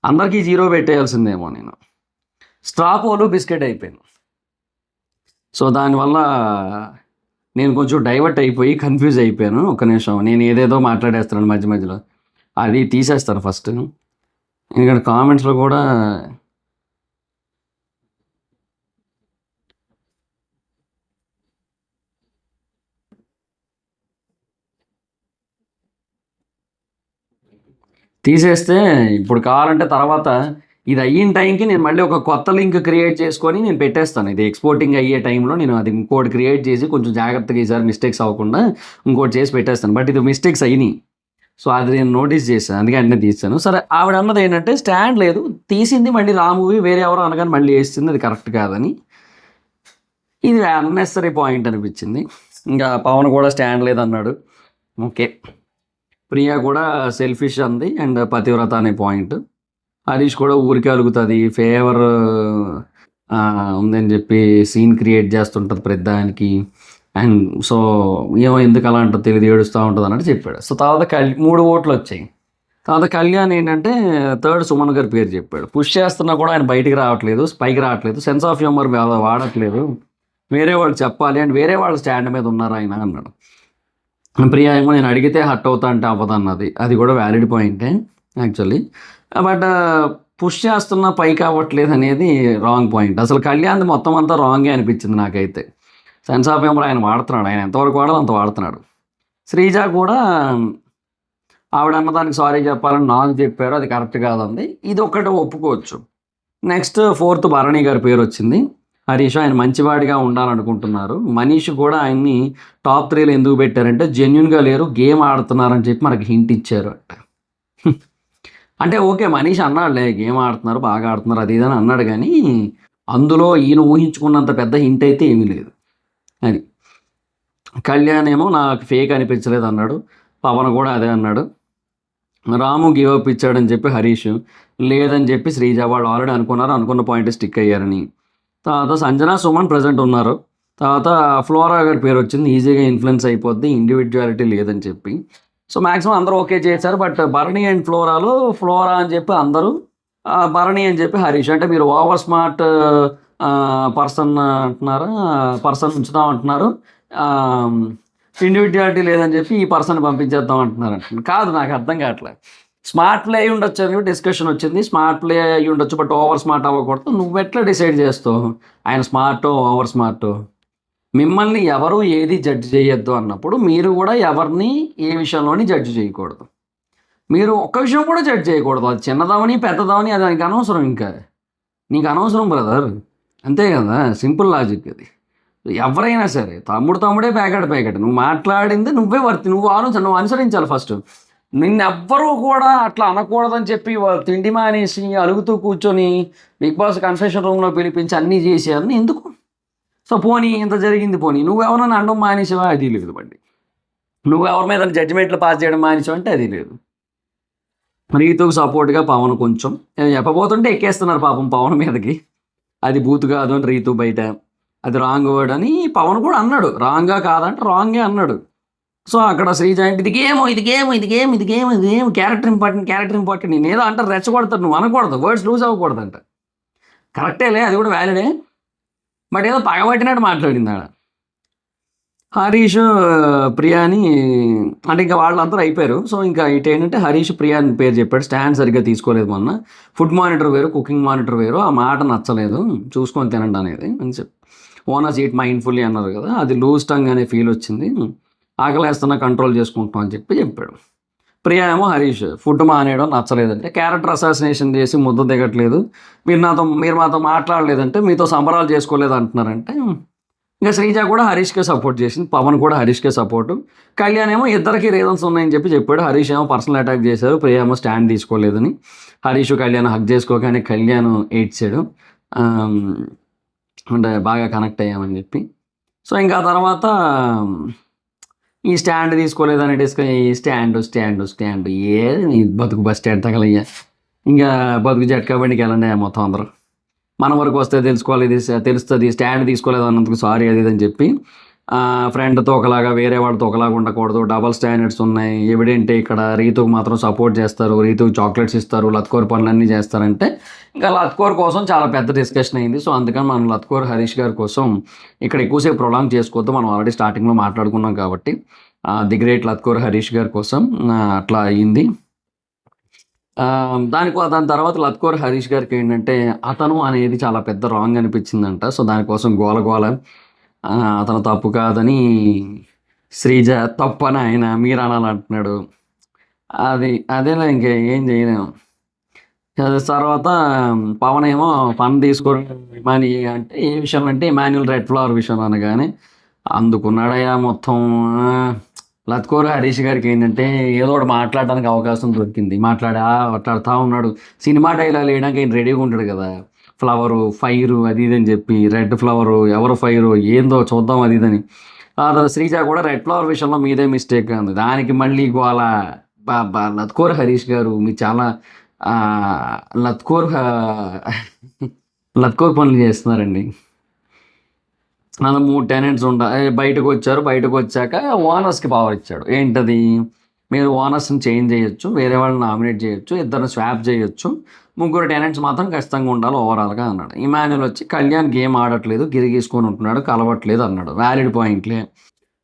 అందరికీ 0 పెట్టేయాల్సిందేమో, నేను స్ట్రా పోలు బిస్కెట్ అయిపోయింది. సో దానివల్ల నేను కొంచెం డైవర్ట్ అయిపోయి కన్ఫ్యూజ్ అయిపోయాను. ఒక నిమిషం, నేను ఏదేదో మాట్లాడేస్తున్నాను మధ్య మధ్యలో, అది తీసేస్తాను ఫస్ట్. ఎందుకంటే కామెంట్స్లో కూడా తీసేస్తే ఇప్పుడు కావాలంటే తర్వాత ఇది అయిన టైంకి నేను మళ్ళీ ఒక కొత్త లింక్ క్రియేట్ చేసుకొని నేను పెట్టేస్తాను. ఇది ఎక్స్పోర్టింగ్ అయ్యే టైంలో నేను అది ఇంకోటి క్రియేట్ చేసి కొంచెం జాగ్రత్తగా ఈసారి మిస్టేక్స్ అవ్వకుండా ఇంకోటి చేసి పెట్టేస్తాను. బట్ ఇది మిస్టేక్స్ అయినాయి, సో అది నేను నోటీస్ చేశాను, అందుకే అన్నీ తీస్తాను. సరే, ఆవిడ అన్నది ఏంటంటే స్టాండ్ లేదు, తీసింది మళ్ళీ రామువి వేరే ఎవరో అనగానే మళ్ళీ వేస్తుంది, అది కరెక్ట్ కాదని. ఇది అన్నెసరీ పాయింట్ అనిపించింది. ఇంకా పవన్ కూడా స్టాండ్ లేదన్నాడు, ఓకే. ప్రియా కూడా సెల్ఫిష్ అంది అండ్ పతివ్రత అనే పాయింట్. హరీష్ కూడా ఊరికే అలుగుతుంది, ఫేవర్ ఉందని చెప్పి సీన్ క్రియేట్ చేస్తుంటుంది ప్రతిదానికి. అండ్ సో ఏమో ఎందుకు అలా అంటుంది తెలియదు, ఏడుస్తూ ఉంటుంది అన్నట్టు చెప్పాడు. సో తర్వాత 3 ఓట్లు వచ్చాయి. తర్వాత కళ్యాణ్ ఏంటంటే థర్డ్ సుమన్ గారి పేరు చెప్పాడు. పుష్ చేస్తున్నా కూడా ఆయన బయటికి రావట్లేదు, పైకి రావట్లేదు, సెన్స్ ఆఫ్ హ్యూమర్ వాడట్లేదు, వేరే వాళ్ళు చెప్పాలి అండ్ వేరే వాళ్ళు స్టాండ్ మీద ఉన్నారు ఆయన అన్నాడు. ప్రియా ఏమో నేను అడిగితే హట్ అవుతా అంటే అవ్వదు అన్నది, అది కూడా వ్యాలిడ్ పాయింటే యాక్చువల్లీ. బట్ పుష్ చేస్తున్నా పైకి అవ్వట్లేదు అనేది రాంగ్ పాయింట్. అసలు కళ్యాణ్ మొత్తం అంతా రాంగే అనిపించింది నాకైతే. సెన్స్ ఆఫ్ హ్యూమర్ ఆయన వాడుతున్నాడు, ఆయన ఎంతవరకు వాడాలో అంత వాడుతున్నాడు. శ్రీజ కూడా ఆవిడ అన్నదానికి సారీ చెప్పాలని నాకు చెప్పారు, అది కరెక్ట్ కాదండి, ఇది ఒక్కటి ఒప్పుకోవచ్చు. నెక్స్ట్ 4th భరణి గారి పేరు వచ్చింది. హరీష్ ఆయన మంచివాడిగా ఉండాలనుకుంటున్నారు, మనీష్ కూడా ఆయన్ని టాప్ 3లో ఎందుకు పెట్టారంటే జెన్యున్గా లేరు, గేమ్ ఆడుతున్నారని చెప్పి మనకి హింట్ ఇచ్చారు అంట. అంటే ఓకే, మనీష్ అన్నాడులే గేమ్ ఆడుతున్నారు, బాగా ఆడుతున్నారు అది ఇదని అన్నాడు, కానీ అందులో ఈయన ఊహించుకున్నంత పెద్ద హింట్ అయితే ఏమీ లేదు. అది కళ్యాణ్ ఏమో నాకు ఫేక్ అనిపించలేదు అన్నాడు, పవన్ కూడా అదే అన్నాడు. రాము గివ్ అప్ ఇచ్చాడని చెప్పి హరీష్, లేదని చెప్పి శ్రీజ. వాళ్ళు ఆల్రెడీ అనుకున్న పాయింట్ స్టిక్ అయ్యారని. తర్వాత సంజన సుమన్ ప్రజెంట్ ఉన్నారు. తర్వాత ఫ్లోరా గారి పేరు వచ్చింది, ఈజీగా ఇన్ఫ్లుయెన్స్ అయిపోద్ది, ఇండివిజువాలిటీ లేదని చెప్పి. సో మ్యాక్సిమం అందరూ ఓకే చేశారు. బట్ భరణి అండ్ ఫ్లోరా అని చెప్పి అందరూ భరణి అని చెప్పి హరీష్. అంటే మీరు ఓవర్ స్మార్ట్ పర్సన్ అంటున్నారా, పర్సన్ ఉంచుదాం అంటున్నారు, ఇండివిజువాలిటీ లేదని చెప్పి ఈ పర్సన్ పంపించేద్దాం అంటున్నారు అంటున్నారు. కాదు, నాకు అర్థం కావట్లేదు. స్మార్ట్ ప్లే అయి ఉండొచ్చు అని డిస్కషన్ వచ్చింది. స్మార్ట్ ప్లే అయి ఉండొచ్చు, బట్ ఓవర్ స్మార్ట్ అవ్వకూడదు. నువ్వు ఎట్లా డిసైడ్ చేస్తావు ఆయన స్మార్ట్ ఓవర్ స్మార్ట్? మిమ్మల్ని ఎవరు ఏది జడ్జి చేయొద్దు అన్నప్పుడు మీరు కూడా ఎవరిని ఏ విషయంలోని జడ్జి చేయకూడదు. మీరు ఒక్క విషయం కూడా జడ్జి చేయకూడదు. అది చిన్నదవని పెద్దదవని అది నీకు అనవసరం. ఇంకా నీకు అనవసరం బ్రదర్, అంతే కదా, సింపుల్ లాజిక్ అది. ఎవరైనా సరే తమ్ముడే ప్యాకెట్ నువ్వు మాట్లాడింది నువ్వే నువ్వు అనుసరించాలి ఫస్ట్. నిన్నెవ్వరూ కూడా అట్లా అనకూడదని చెప్పి తిండి మానేసి అలుగుతూ కూర్చొని బిగ్ బాస్ కన్ఫెషన్ రూమ్లో పిలిపించి అన్నీ చేసేయాలని ఎందుకు? సో పోనీ ఇంత జరిగింది, పోనీ నువ్వెవరైనా అనడం మానేసావా? అది లేదు. బండి నువ్వు ఎవరి మీద జడ్జిమెంట్లు పాస్ చేయడం మానేసావు అంటే అది లేదు. రీతుకు సపోర్ట్గా పవన్ కొంచెం చెప్పబోతుంటే ఎక్కేస్తున్నారు పాపం పవన్ మీదకి. అది బూత్ కాదు అని రీతు బయట, అది రాంగ్ వర్డ్ అని పవన్ కూడా అన్నాడు. రాంగా కాదంటే రాంగే అన్నాడు. సో అక్కడ శ్రీజ అంటే ఇది గేమ్ క్యారెక్టర్ ఇంపార్టెంట్ నేను ఏదో అంటారు, రెచ్చగొడతారు. నువ్వు అనకూడదు, వర్డ్స్ లూజ్ అవ్వకూడదు అంట. కరెక్టేలే, అది కూడా వ్యాలిడే. బట్ ఏదో పగబట్టినట్టు మాట్లాడింది ఆడ. హరీష్ ప్రియాని అంటే ఇంకా వాళ్ళందరూ అయిపోయారు. సో ఇంకా ఇటు ఏంటంటే హరీష్ ప్రియా అని పేరు చెప్పాడు. స్టాండ్ సరిగ్గా తీసుకోలేదు మొన్న. ఫుడ్ మానిటర్ వేరు, కుకింగ్ మానిటర్ వేరు, ఆ మాట నచ్చలేదు, చూసుకొని తినండి అనేది అని చెప్పి. ఓనర్స్ ఈట్ మైండ్ఫుల్లీ అన్నారు కదా, అది లూజ్ టంగ్ అనే ఫీల్ వచ్చింది, ఆకలేస్తున్నా కంట్రోల్ చేసుకుంటాం అని చెప్పాడు. ప్రియా ఏమో హరీష్ ఫుడ్ మానేయడం నచ్చలేదంటే, క్యారెక్టర్ అసాసినేషన్ చేసి ముద్ద దిగట్లేదు, మీరు మాతో మాట్లాడలేదంటే, మీతో సంబరాలు చేసుకోలేదు అంటున్నారంటే, ఇంకా శ్రీజ కూడా హరీష్కే సపోర్ట్ చేసింది, పవన్ కూడా హరీష్కే సపోర్టు. కళ్యాణ్ ఏమో ఇద్దరికి రీజన్స్ ఉన్నాయని చెప్పాడు. హరీష్ ఏమో పర్సనల్ అటాక్ చేశారు, ప్రియా ఏమో స్టాండ్ తీసుకోలేదని. హరీష్ కళ్యాణ్ హక్ చేసుకోగానే కళ్యాణ్ ఏడ్చాడు, అంటే బాగా కనెక్ట్ అయ్యామని చెప్పి. సో ఇంకా తర్వాత ఈ స్టాండ్ తీసుకోలేదని ఈ స్టాండ్ ఏది బతుకు బస్ స్టాండ్ తగలయ్యా. ఇంకా బతుకు జట్కా బండికి వెళ్ళండి మొత్తం అందరూ. మన వరకు వస్తే తెలుసుకోవాలి, ఇది తెలుస్తుంది. స్టాండ్ తీసుకోలేదు అన్నందుకు సారీ అది అని చెప్పి ఫ్రెండ్తో ఒకలాగా వేరే వాళ్ళతో ఒకలాగా ఉండకూడదు, డబల్ స్టాండర్డ్స్ ఉన్నాయి. ఎవిడెంటే ఇక్కడ రీతుకు మాత్రం సపోర్ట్ చేస్తారు, రీతుకు చాక్లెట్స్ ఇస్తారు, లత్కోర్ పనులన్నీ చేస్తారంటే ఇంకా లత్కోర్ కోసం చాలా పెద్ద డిస్కషన్ అయింది. సో అందుకని మనం లత్కోర్ హరీష్ గారి కోసం ఇక్కడ ఎక్కువసేపు ప్రొలాంగ్ చేసుకోవద్దు, మనం ఆల్రెడీ స్టార్టింగ్లో మాట్లాడుకున్నాం కాబట్టి. ది గ్రేట్ లత్కోర్ హరీష్ గారి కోసం అట్లా అయ్యింది. దాని తర్వాత లత్కోర్ హరీష్ గారికి ఏంటంటే అతను అనేది చాలా పెద్ద రాంగ్ అనిపించిందంట. సో దానికోసం గోల అతను తప్పు కాదని శ్రీజ తప్పని ఆయన మీరు అనాలంటున్నాడు. అదేలా ఇంకా ఏం చేయలేము. తర్వాత పవన్ ఏమో పని తీసుకొని అంటే ఏ విషయం అంటే ఇమాన్యుల్ రెడ్ ఫ్లవర్ విషయం అనగానే అందుకున్నాడయ్యా మొత్తం. లత్కోర్ హరీష్ గారికి ఏంటంటే ఏదో ఒకటి మాట్లాడడానికి అవకాశం దొరికింది, మాట్లాడుతూ ఉన్నాడు. సినిమా డైలాగ్ వేయడానికి ఆయన రెడీగా ఉంటాడు కదా, ఫ్లవరు ఫైరు అది ఇదని చెప్పి, రెడ్ ఫ్లవరు ఎవరు ఫైరు ఏందో చూద్దాం అది ఇదని. శ్రీజ కూడా రెడ్ ఫ్లవర్ విషయంలో మీదే మిస్టేక్ ఉంది, దానికి మళ్ళీ గోల. లత్కోర్ హరీష్ గారు మీరు చాలా లత్కోర్ పనులు చేస్తున్నారండి. అలా 3 టెనెంట్స్ బయటకు వచ్చారు. బయటకు వచ్చాక ఓనర్స్కి పవర్ ఇచ్చాడు. ఏంటది, మీరు ఓనర్స్ని చేంజ్ చేయొచ్చు, వేరే వాళ్ళని నామినేట్ చేయొచ్చు, ఇద్దరిని స్వాప్ చేయొచ్చు, 3 టెనెంట్స్ మాత్రం ఖచ్చితంగా ఉండాలి ఓవరాల్గా అన్నాడు. ఇమాన్యుల్ వచ్చి కళ్యాణ్ గేమ్ ఆడట్లేదు, గిరిగీసుకొని ఉంటున్నాడు, కలవట్లేదు అన్నాడు. వ్యాలిడ్ పాయింట్లే.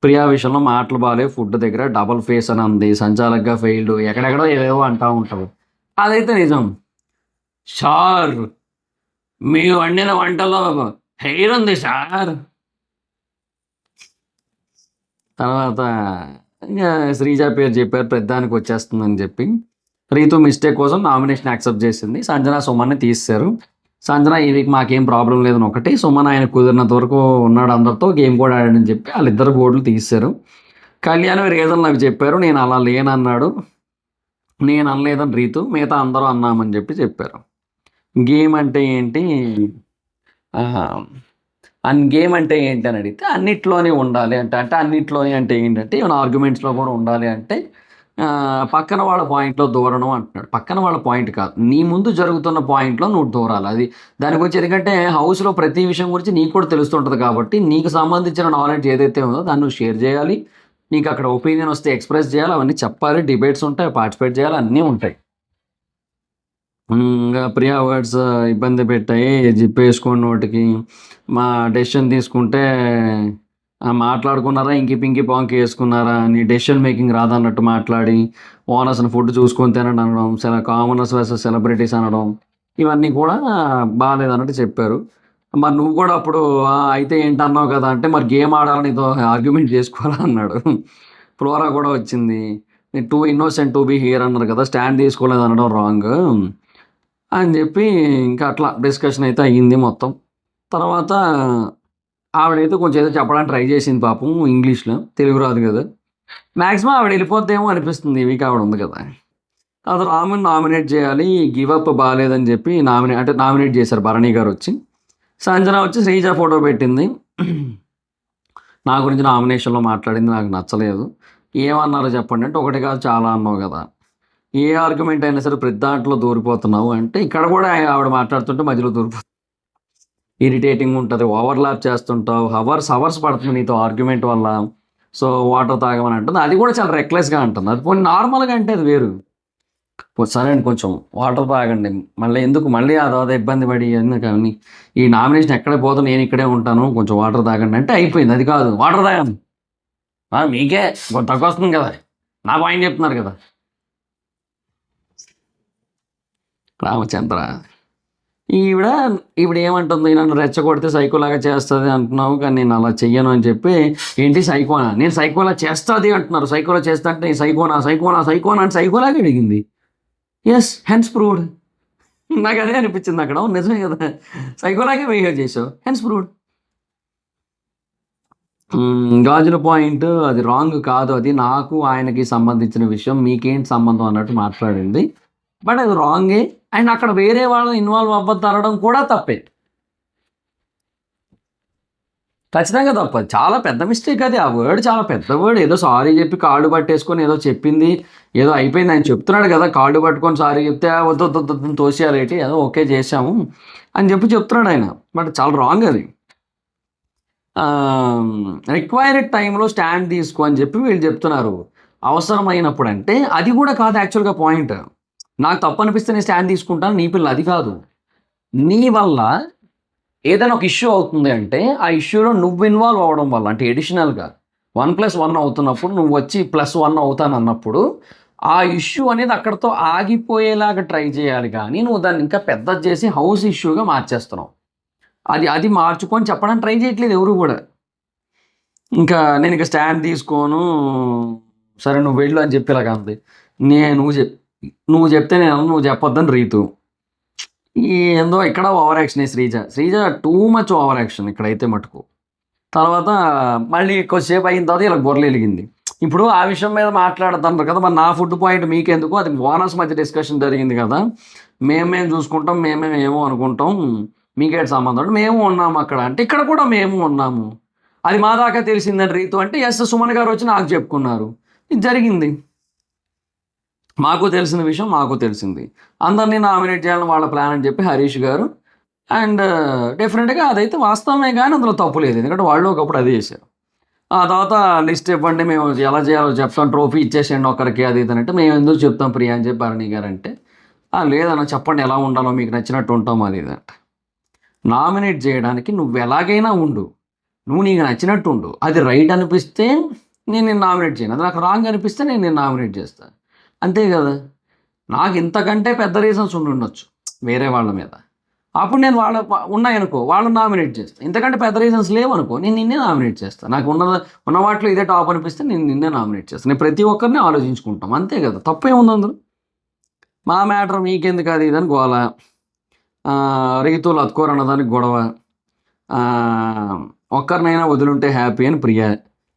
ప్రియా విషయంలో మాటలు బాగాలేవు, ఫుడ్ దగ్గర డబల్ ఫేస్ అని అంది, సంచాలకుగా ఫెయిల్డ్, ఎక్కడెక్కడో ఏవేవో అంటూ ఉంటావు. అదైతే నిజం. సార్ మీ వండిన వంటలో హెయిర్ ఉంది సార్. తర్వాత ఇంకా శ్రీజ పేరు చెప్పారు, పెద్దానికి వచ్చేస్తుందని చెప్పి. రీతు మిస్టేక్ కోసం నామినేషన్ యాక్సెప్ట్ చేసింది. సంజన సుమన్ని తీసేశారు. సంజన ఈ వీక్ మాకేం ప్రాబ్లం లేదని ఒకటి, సుమన్ ఆయన కుదిరినంత వరకు ఉన్నాడు అందరితో, గేమ్ కూడా ఆడాడని చెప్పి వాళ్ళిద్దరు బోర్డులు తీశారు. కళ్యాణ్ రీజన్ నాకు చెప్పారు, నేను అలా లేనన్నాడు, నేను అనలేదని రీతు, మిగతా అందరూ అన్నామని చెప్పారు. గేమ్ అంటే ఏంటి గేమ్ అంటే ఏంటి అని అడిగితే అన్నిట్లోనే ఉండాలి అంటే అన్నిట్లోనే అంటే ఏంటంటే ఈవెన్ ఆర్గ్యుమెంట్స్లో కూడా ఉండాలి అంటే పక్కన వాళ్ళ పాయింట్లో దూరడం అంటున్నాడు. పక్కన వాళ్ళ పాయింట్ కాదు, నీ ముందు జరుగుతున్న పాయింట్లో నువ్వు దూరాలి. అది దాని గురించి ఎందుకంటే హౌస్లో ప్రతి విషయం గురించి నీకు కూడా తెలుస్తుంటుంది కాబట్టి నీకు సంబంధించిన నాలెడ్జ్ ఏదైతే ఉందో దాన్ని నువ్వు షేర్ చేయాలి. నీకు అక్కడ ఒపీనియన్ వస్తే ఎక్స్ప్రెస్ చేయాలి, అవన్నీ చెప్పాలి, డిబేట్స్ ఉంటాయి, పార్టిసిపేట్ చేయాలి, అన్నీ ఉంటాయి. ఇంకా ప్రియా వర్డ్స్ ఇబ్బంది పెట్టాయి. జిప్పేసుకోండి నోటికి. మా డెసిషన్ తీసుకుంటే మాట్లాడుకున్నారా ఇంకి పింకి పాంకి వేసుకున్నారా నీ డెసిషన్ మేకింగ్ రాదన్నట్టు మాట్లాడి ఓనర్స్ని ఫుడ్ చూసుకొని తినడం అనడం కామనర్స్ వర్సెస్ సెలబ్రిటీస్ అనడం ఇవన్నీ కూడా బాగాలేదన్నట్టు చెప్పారు. మరి నువ్వు కూడా అప్పుడు అయితే ఏంటన్నావు కదా అంటే మరి గేమ్ ఆడాలని నీతో ఆర్గ్యుమెంట్ చేసుకోవాలా అన్నాడు. ఫ్లోరా కూడా వచ్చింది. Too innocent to be here అన్నారు కదా, స్టాండ్ తీసుకోలేదు అనడం రాంగ్ అని చెప్పి ఇంకా అట్లా డిస్కషన్ అయితే అయ్యింది మొత్తం. తర్వాత ఆవిడైతే కొంచెం ఏదో చెప్పడానికి ట్రై చేసింది పాపం ఇంగ్లీష్లో, తెలుగు రాదు కదా. మ్యాక్సిమం ఆవిడ వెళ్ళిపోద్దేమో అనిపిస్తుంది, ఈ వీక్ ఆవిడ ఉంది కదా. అది రాముని నామినేట్ చేయాలి, గివ్ అప్ బాగాలేదని చెప్పి నామినేట్ చేశారు భరణి గారు వచ్చి. సంజన వచ్చి శ్రీజ ఫోటో పెట్టింది. నా గురించి నామినేషన్లో మాట్లాడింది, నాకు నచ్చలేదు. ఏమన్నారో చెప్పండి అంటే ఒకటి కాదు చాలా అన్నావు కదా, ఏ ఆర్గ్యుమెంట్ అయినా సరే ప్రతి దాంట్లో దూరిపోతున్నావు అంటే ఇక్కడ కూడా ఆవిడ మాట్లాడుతుంటే మధ్యలో దూరిపోతుంది. ఇరిటేటింగ్ ఉంటుంది, ఓవర్లాప్ చేస్తుంటావు, అవర్స్ పడుతుంది నీతో ఆర్గ్యుమెంట్ వల్ల. సో వాటర్ తాగమని అంటుంది, అది కూడా చాలా రెక్లెస్గా అంటుంది. అది పోనీ నార్మల్గా అంటే అది వేరు. సరే అండి కొంచెం వాటర్ తాగండి, మళ్ళీ ఎందుకు మళ్ళీ అదో ఇబ్బంది పడి ఎందుకని ఈ నామినేషన్ ఎక్కడే పోతా నేను ఇక్కడే ఉంటాను, కొంచెం వాటర్ తాగండి అంటే అయిపోయింది. అది కాదు వాటర్ తాగండి, మీకే కొంత తక్కువ వస్తుంది కదా, నా పాయింట్ చెప్తున్నారు కదా. రామచంద్ర ఈవిడ ఏమంటుంది, నన్ను రెచ్చగొడితే సైకోలాగా చేస్తుంది అంటున్నావు కానీ నేను అలా చెయ్యను అని చెప్పి, ఏంటి సైకోనా, నేను సైకోలా చేస్తుంది అంటున్నారు, సైకోలా చేస్తా అంటే సైకోనా అని సైకోలాగా అడిగింది. Yes hence proved. నాకు అదే అనిపించింది అక్కడ, నిజమే కదా, సైకోలాగే బిహేవ్ చేసావు, హెన్స్ ప్రూవ్డ్. గాజుల పాయింట్ అది రాంగ్ కాదు, అది నాకు ఆయనకి సంబంధించిన విషయం, మీకేంటి సంబంధం అన్నట్టు మాట్లాడింది. బట్ అది రాంగే, అండ్ అక్కడ వేరే వాళ్ళని ఇన్వాల్వ్ అవ్వద్దనడం కూడా తప్పే, ఖచ్చితంగా తప్పదు. చాలా పెద్ద మిస్టేక్ అది, ఆ వర్డ్ చాలా పెద్ద వర్డ్. ఏదో సారీ చెప్పి కాళ్ళు పట్టేసుకొని ఏదో చెప్పింది, ఏదో అయిపోయింది. ఆయన చెప్తున్నాడు కదా, కాళ్ళు పట్టుకొని సారీ చెప్తే వద్దు తోసేయాలేటి, ఏదో ఓకే చేసాము అని చెప్తున్నాడు ఆయన. బట్ చాలా రాంగ్ అది. రిక్వైర్డ్ టైంలో స్టాండ్ తీసుకో అని చెప్పి వీళ్ళు చెప్తున్నారు, అవసరమైనప్పుడు అంటే అది కూడా కాదు యాక్చువల్గా పాయింట్. నాకు తప్పు అనిపిస్తే నేను స్టాండ్ తీసుకుంటాను, నీ పిల్ల అది కాదు. నీ వల్ల ఏదైనా ఒక ఇష్యూ అవుతుంది అంటే ఆ ఇష్యూలో నువ్వు ఇన్వాల్వ్ అవ్వడం వల్ల, అంటే ఎడిషనల్గా 1+1 అవుతున్నప్పుడు నువ్వు వచ్చి +1 అవుతాను అన్నప్పుడు ఆ ఇష్యూ అనేది అక్కడతో ఆగిపోయేలాగా ట్రై చేయాలి. కానీ నువ్వు దాన్ని ఇంకా పెద్దది చేసి హౌస్ ఇష్యూగా మార్చేస్తున్నావు. అది మార్చుకొని చెప్పడానికి ట్రై చేయట్లేదు ఎవరు కూడా. ఇంకా నేను ఇక స్టాండ్ తీసుకోను, సరే నువ్వు వెళ్ళు అని చెప్పేలాగా ఉంది. నువ్వు చెప్తే నువ్వు చెప్పొద్దని రీతు. ఏందో ఇక్కడ over action Sreeja too much over action ఇక్కడైతే మటుకు. తర్వాత మళ్ళీ కొద్దిసేపు అయిన తర్వాత ఇలా గొర్రెలు వెలిగింది. ఇప్పుడు ఆ విషయం మీద మాట్లాడుతున్నారు కదా, మరి నా ఫుడ్ పాయింట్ మీకెందుకు, అది ఓనర్స్ మధ్య డిస్కషన్ జరిగింది కదా, మేమేం చూసుకుంటాం, ఏమో అనుకుంటాం, మీకేటి సంబంధం అంటే మేము ఉన్నాము అక్కడ అంటే ఇక్కడ కూడా మేము ఉన్నాము, అది మా దాకా తెలిసిందని రీతు అంటే ఎస్ సుమన్ గారు వచ్చి నాకు చెప్పుకున్నారు, ఇది జరిగింది. మాకు తెలిసిన విషయం మాకు తెలిసింది, అందరినీ నామినేట్ చేయాలని వాళ్ళ ప్లాన్ అని చెప్పి హరీష్ గారు. అండ్ డెఫినెట్గా అదైతే వాస్తవమే, కానీ అందులో తప్పు లేదు, ఎందుకంటే వాళ్ళు ఒకప్పుడు అదే చేశారు. ఆ తర్వాత లిస్ట్ ఇవ్వండి, మేము ఎలా చేయాలో చెప్తాం, ట్రోఫీ ఇచ్చేసేయండి ఒకరికి అది ఇది అంటే, మేము ఎందుకు చెప్తాం ప్రియా అని చెప్పి భరణి గారు అంటే, లేదన్న చెప్పండి ఎలా ఉండాలో మీకు నచ్చినట్టు ఉంటాం అది ఇది అంటే. నామినేట్ చేయడానికి నువ్వు ఎలాగైనా ఉండు, నువ్వు నీకు నచ్చినట్టు ఉండు, అది రైట్ అనిపిస్తే నేను నామినేట్ చేయను, అది నాకు రాంగ్ అనిపిస్తే నేను నామినేట్ చేస్తాను, అంతే కదా. నాకు ఇంతకంటే పెద్ద రీజన్స్ ఉండొచ్చు వేరే వాళ్ళ మీద, అప్పుడు నేను ఉన్నాయనుకో వాళ్ళని నామినేట్ చేస్తాను. ఇంతకంటే పెద్ద రీజన్స్ లేవనుకో నేను నిన్నే నామినేట్ చేస్తాను. నాకు ఉన్న వాటిలో ఇదే టాప్ అనిపిస్తే నేను నిన్నే నామినేట్ చేస్తాను. నేను ప్రతి ఒక్కరిని ఆలోచించుకుంటాం, అంతే కదా, తప్పేముంది అందులో. మా మ్యాటర్ మీకెందుకు అది ఇదని గోల, రీతులు అతుకోరు అన్నదానికి గొడవ, ఒక్కరినైనా వదిలింటే హ్యాపీ అని ప్రియ.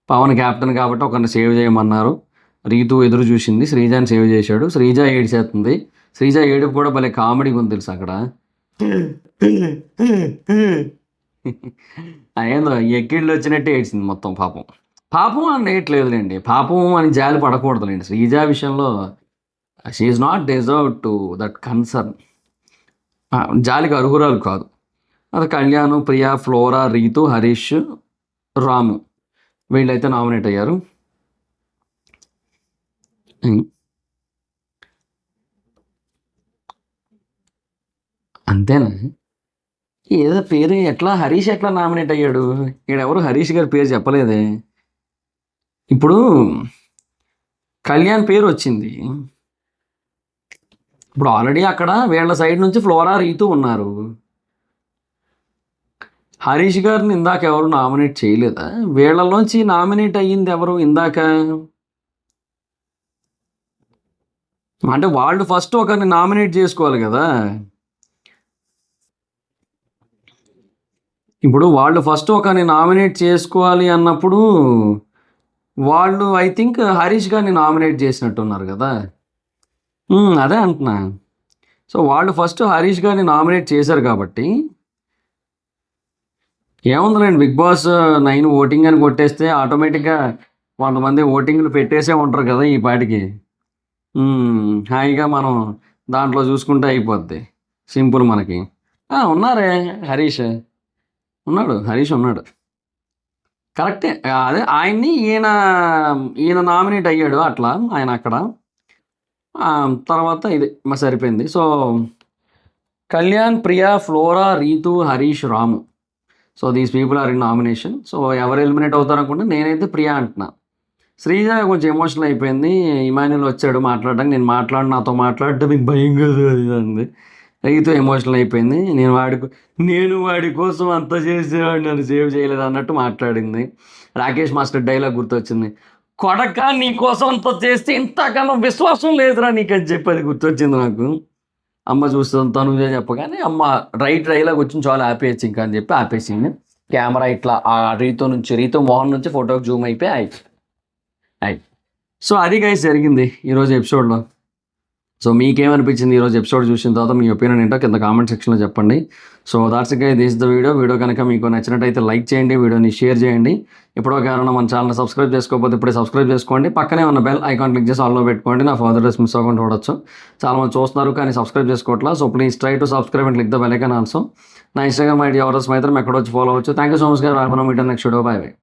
పవన్ క్యాప్టెన్ కాబట్టి ఒకరిని సేవ్ చేయమన్నారు, రీతు ఎదురు చూసింది, శ్రీజాని సేవ్ చేశాడు, శ్రీజ ఏడిచేస్తుంది. శ్రీజ ఏడుపు కూడా భలే కామెడీగా ఉంది తెలుసు అక్కడ. ఏందో ఎక్కిళ్ళు వచ్చినట్టే ఏడ్చింది మొత్తం. పాపం అని ఏట్లేదులేండి, పాపం అని జాలి పడకూడదులేండి. శ్రీజ విషయంలో she not deserve to that concern, జాలికి అర్హురాలు కాదు. అది కళ్యాణ్, ప్రియా, ఫ్లోరా, రీతు, హరీష్, రాము వీళ్ళైతే నామినేట్ అయ్యారు. అంతేనా? ఏదో పేరు ఎట్లా హరీష్ ఎట్లా నామినేట్ అయ్యాడు? ఈడెవరు హరీష్ గారి పేరు చెప్పలేదే. ఇప్పుడు కళ్యాణ్ పేరు వచ్చింది. ఇప్పుడు ఆల్రెడీ అక్కడ వీళ్ళ సైడ్ నుంచి ఫ్లోరా రీతు ఉన్నారు. హరీష్ గారిని ఇందాక ఎవరు నామినేట్ చేయలేదా? వీళ్ళలోంచి నామినేట్ అయ్యింది ఎవరు ఇందాక? అంటే వాళ్ళు ఫస్ట్ ఒకరిని నామినేట్ చేసుకోవాలి కదా. ఇప్పుడు వాళ్ళు ఫస్ట్ ఒకరిని నామినేట్ చేసుకోవాలి అన్నప్పుడు వాళ్ళు ఐ థింక్ హరీష్ గారిని నామినేట్ చేసినట్టున్నారు కదా. అదే అంటున్నా. సో వాళ్ళు ఫస్ట్ హరీష్ గారిని నామినేట్ చేశారు కాబట్టి ఏముందిలేండి, బిగ్ బాస్ 9 ఓటింగ్ అని కొట్టేస్తే ఆటోమేటిక్గా కొంతమంది ఓటింగ్లు పెట్టేసే ఉంటారు కదా ఈ పాటికి. హాయిగా మనం దాంట్లో చూసుకుంటే అయిపోద్ది, సింపుల్ మనకి. ఉన్నారే హరీష్ ఉన్నాడు, హరీష్ ఉన్నాడు, కరెక్టే. అదే ఆయన్ని ఈయన ఈయన నామినేట్ అయ్యాడు అట్లా ఆయన అక్కడ. తర్వాత ఇది సరిపోయింది. So Kalyan, Priya, Flora, Ritu, Harish, Ramu. So these people are in nomination. సో ఎవరు ఎలిమినేట్ అవుతారు అనుకుంటే నేనైతే ప్రియా అంటున్నా. శ్రీజ కొంచెం ఎమోషనల్ అయిపోయింది. ఇమాన్యుల్ వచ్చాడు మాట్లాడడానికి, నాతో మాట్లాడటం మీకు భయం కదా అది అంది. రైతు ఎమోషనల్ అయిపోయింది. నేను వాడి కోసం అంత చేసేవాడు, నన్ను సేవ్ చేయలేదు అన్నట్టు మాట్లాడింది. రాకేష్ మాస్టర్ డైలాగ్ గుర్తొచ్చింది, కొడక నీ కోసం అంత చేస్తే ఇంతకన్నా విశ్వాసం లేదురా నీకు అని చెప్పి అది గుర్తొచ్చింది నాకు. అమ్మ చూస్తుంది తను చెప్పగానే అమ్మ రైట్ డైలాగ్ వచ్చింది, చాలా ఆపేయచ్చు ఇంకా అని చెప్పి ఆపేసింది. కెమెరా ఇట్లా ఆ రీతు మోహన్ నుంచి ఫోటోకి జూమ్ అయిపోయి సో అది గైస్ జరిగింది ఈరోజు ఎపిసోడ్లో. సో మీకేమనిపించింది ఈరోజు ఎపిసోడ్ చూసిన తర్వాత? మీ ఒపీనియన్ ఏంటో కింద కామెంట్ సెక్షన్లో చెప్పండి. So that's guys, this the video కనుక మీకు నచ్చినట్టయితే లైక్ చేయండి, వీడియోని షేర్ చేయండి. ఎప్పుడో కారణం మన ఛానల్ సబ్స్క్రైబ్ చేసుకోకపోతే ఇప్పుడే సబ్స్క్రైబ్ చేసుకోండి. పక్కనే ఉన్న బెల్ ఐకాన్ క్లిక్ చేసి ఆల్లో పెట్టుకోండి, నా ఫర్దర్ డేస్ మిస్ అవ్వకుండా చూడొచ్చు. చాలా మంది చూస్తున్నారు కానీ సబ్స్క్రైబ్ చేసుకోవట్లా. So please try to subscribe and click the bell icon also. నా ఇన్స్టాగ్రామ్ ఐడి ఎవరో స్మైత్రం ఎక్కడ వచ్చి ఫాలో అవచ్చు. థ్యాంక్ యూ సో మచ్ గారు. Meet next video. Bye by.